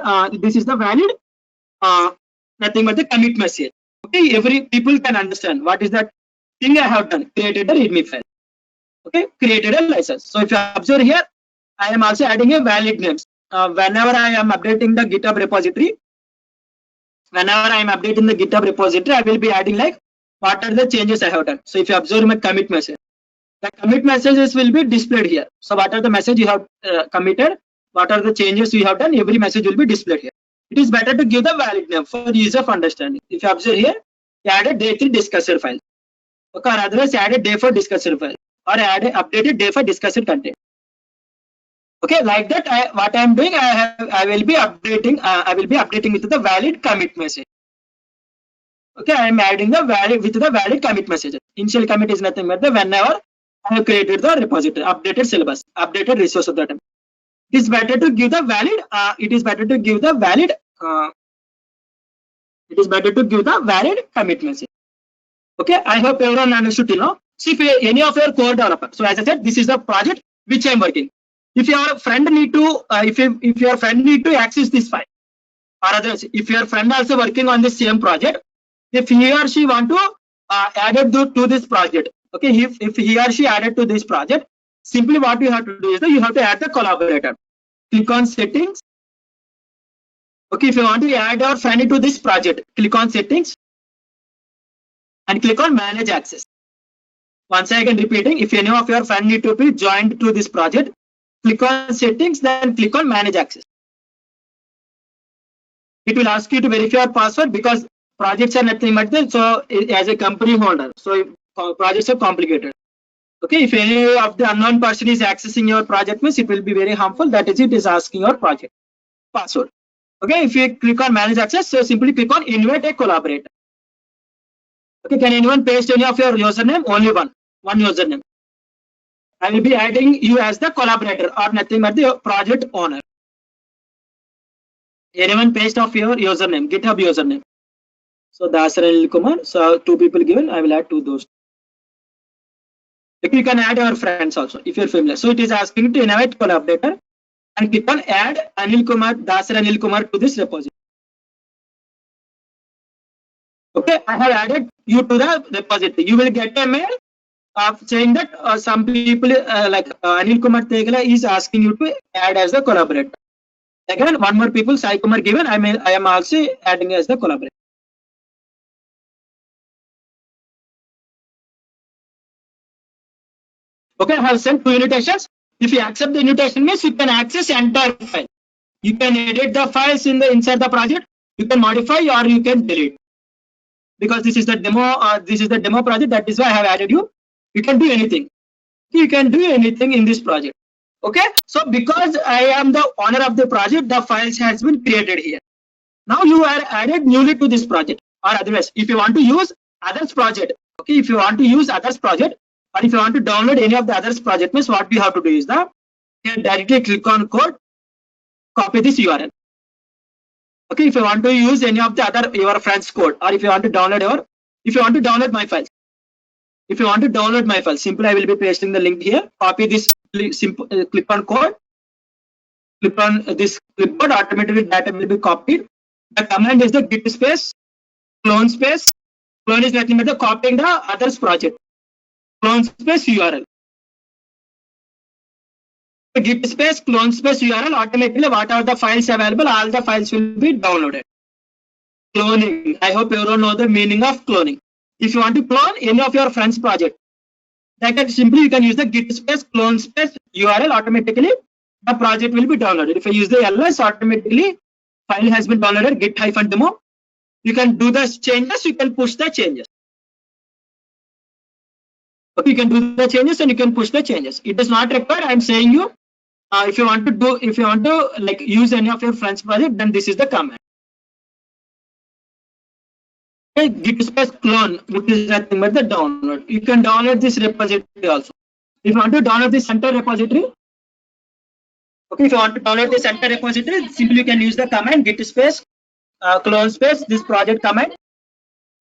nothing but the commit message. Okay, every people can understand what is that thing I have done, created a readme file. Okay, created a license. So if you observe here, I am also adding a valid names. Whenever I am updating the GitHub repository, I will be adding like what are the changes I have done. So if you observe my commit message, the commit messages will be displayed here. So what are the message you have committed, what are the changes you have done, every message will be displayed here. It is better to give the valid name for ease of understanding. If you observe here, you add a day 3 discussor file. Okay, or otherwise add a day 4 discussor file, or add a updated day 4 discussor content. Okay, like that, what I am doing, I will be updating with the valid commit message. Okay, I am adding the valid with the valid commit message. Initial commit is nothing but the whenever I have created the repository, updated syllabus, updated resource of the time. It is better to give the valid. Commit message. Okay, I hope everyone understood till now. See, if any of your core developer. So as I said, this is the project which I am working. If your friend need to, if your friend need to access this file, or otherwise, if your friend also working on the same project, if he or she want to add it to this project, okay, if he or she added to this project, simply what you have to do is that you have to add the collaborator. Click on settings. Okay, if you want to add your friend to this project, click on settings and click on manage access. Once again repeating, if any of your friend need to be joined to this project, click on settings, then click on manage access. It will ask you to verify your password because projects are nothing but this. So as a company holder, so projects are complicated. Okay, if any of the unknown person is accessing your project means it will be very harmful. That is, it is asking your project password. Okay, if you click on manage access, so simply click on invite a collaborator. Okay, can anyone paste any of your username? Only one username. I will be adding you as the collaborator or nothing but the project owner. Anyone paste of your username, GitHub username. So Dasar and Anil Kumar. So 2 people given. I will add to those. You can add your friends also if you're familiar. So it is asking to invite collaborator and click on add Anil Kumar, Dasar and Anil Kumar to this repository. Okay, I have added you to the repository. You will get a mail of saying that some people Anil Kumar Tegala is asking you to add as the collaborator. Again, one more people, Sai Kumar given. I am also adding as the collaborator. Okay, I have sent 2 invitations. If you accept the invitation means you can access entire file. You can edit the files inside the project. You can modify or you can delete. Because this is the demo project. That is why I have added you. You can do anything. You can do anything in this project. Okay. So because I am the owner of the project, the files has been created here. Now you are added newly to this project. Or otherwise, if you want to use others project, okay, if you want to use others project, or if you want to download any of the others project means what you have to do is that you can directly click on code, copy this URL. Okay, if you want to use any of the other your friend's code, or if you want to download my files. If you want to download my file, simply I will be pasting the link here. Copy this, click on code, click on this clipboard, automatically data will be copied. The command is the git space, clone space. Clone is nothing but the copying the others project. Clone space URL. Git space, clone space URL, automatically whatever the files available, all the files will be downloaded. Cloning. I hope everyone know the meaning of cloning. If you want to clone any of your friend's project, that simply you can use the git space, clone space URL, automatically the project will be downloaded. If I use the ls, automatically file has been downloaded, git-demo. You can do the changes, you can push the changes. Okay, you can do the changes and you can push the changes. It does not require, I am saying you, if you want to like use any of your friend's project, then this is the command. Okay, git space clone, which is nothing but the download. You can download this repository also. If you want to download this entire repository, okay, if you want to download this entire repository, simply you can use the command git space clone space this project command.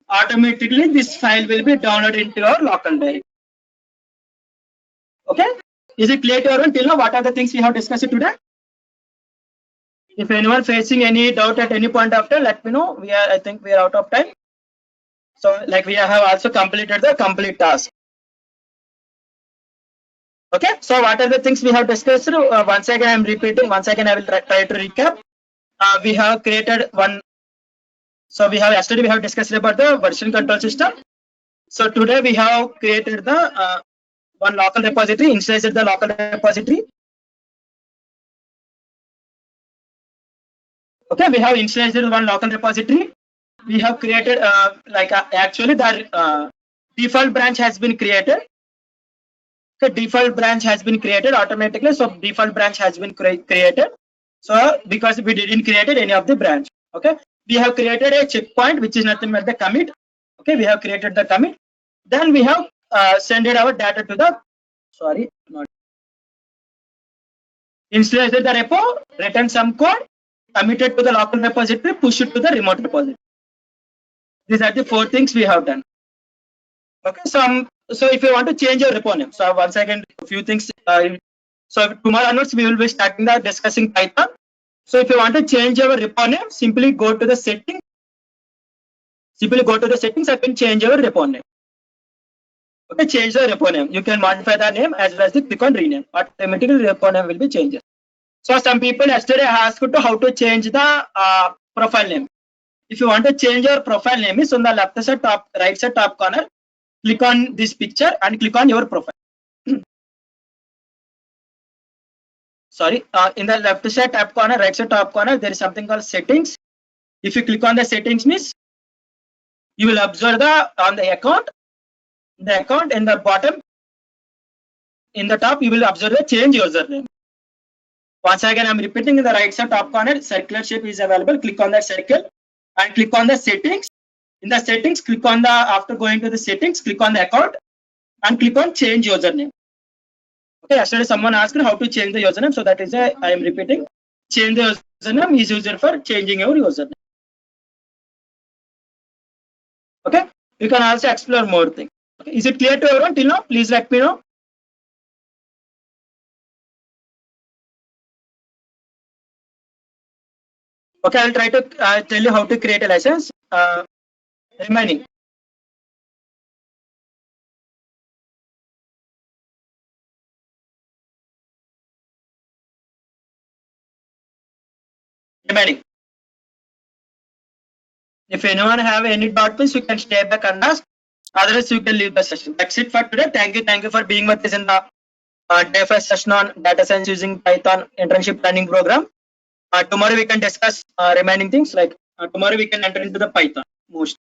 automatically this file will be downloaded into your local disk. Okay, is it clear to everyone till now? What are the things we have discussed today? If anyone facing any doubt at any point of time, let me know. I think we are out of time. So like we have also completed the complete task. Okay, so what are the things we have discussed? Once again, I am repeating. Once again, I will try to recap. We have created one. So yesterday we have discussed about the version control system. So today we have created the one local repository, initialized the local repository. Okay, we have initialized one local repository. We have created actually the default branch has been created. Okay, default branch has been created automatically. So default branch has been created. So because we didn't create any of the branch. Okay, we have created a checkpoint which is nothing but the commit. Okay, we have created the commit. Then we have sent our data to the initialized the repo, written some code, committed to the local repository, push it to the remote repository. These are the 4 things we have done. Okay, so if you want to change your repo name, so once again a few things. So tomorrow onwards we will be starting the discussing Python. So if you want to change your repo name, simply go to the settings. Simply go to the settings and change your repo name. Okay, change the repo name. You can modify the name as well as click on rename. Automatically repo name will be changed. So some people yesterday asked to how to change the profile name. If you want to change your profile name, is on the left side top, right side top corner. Click on this picture and click on your profile. Sorry, in the left side top corner, right side top corner, there is something called settings. If you click on the settings, means you will observe on the account in the bottom, in the top, you will observe the change username. Once again, I am repeating, in the right side top corner, circular shape is available. Click on that circle and click on the settings. In the settings, click on the, after going to the settings, click on the account and click on change username. Okay, yesterday someone asked how to change the username, so that is I am repeating. Change the username is used for changing your username. Okay, you can also explore more things. Okay, is it clear to everyone till now? Please let me know. Okay, I'll try to tell you how to create a license. Remaining. If anyone have any doubt, please you can stay back and ask. Otherwise, you can leave the session. That's it for today. Thank you for being with us in the day first session on data science using Python internship planning program. Tomorrow we can discuss remaining things, like tomorrow we can enter into the Python most.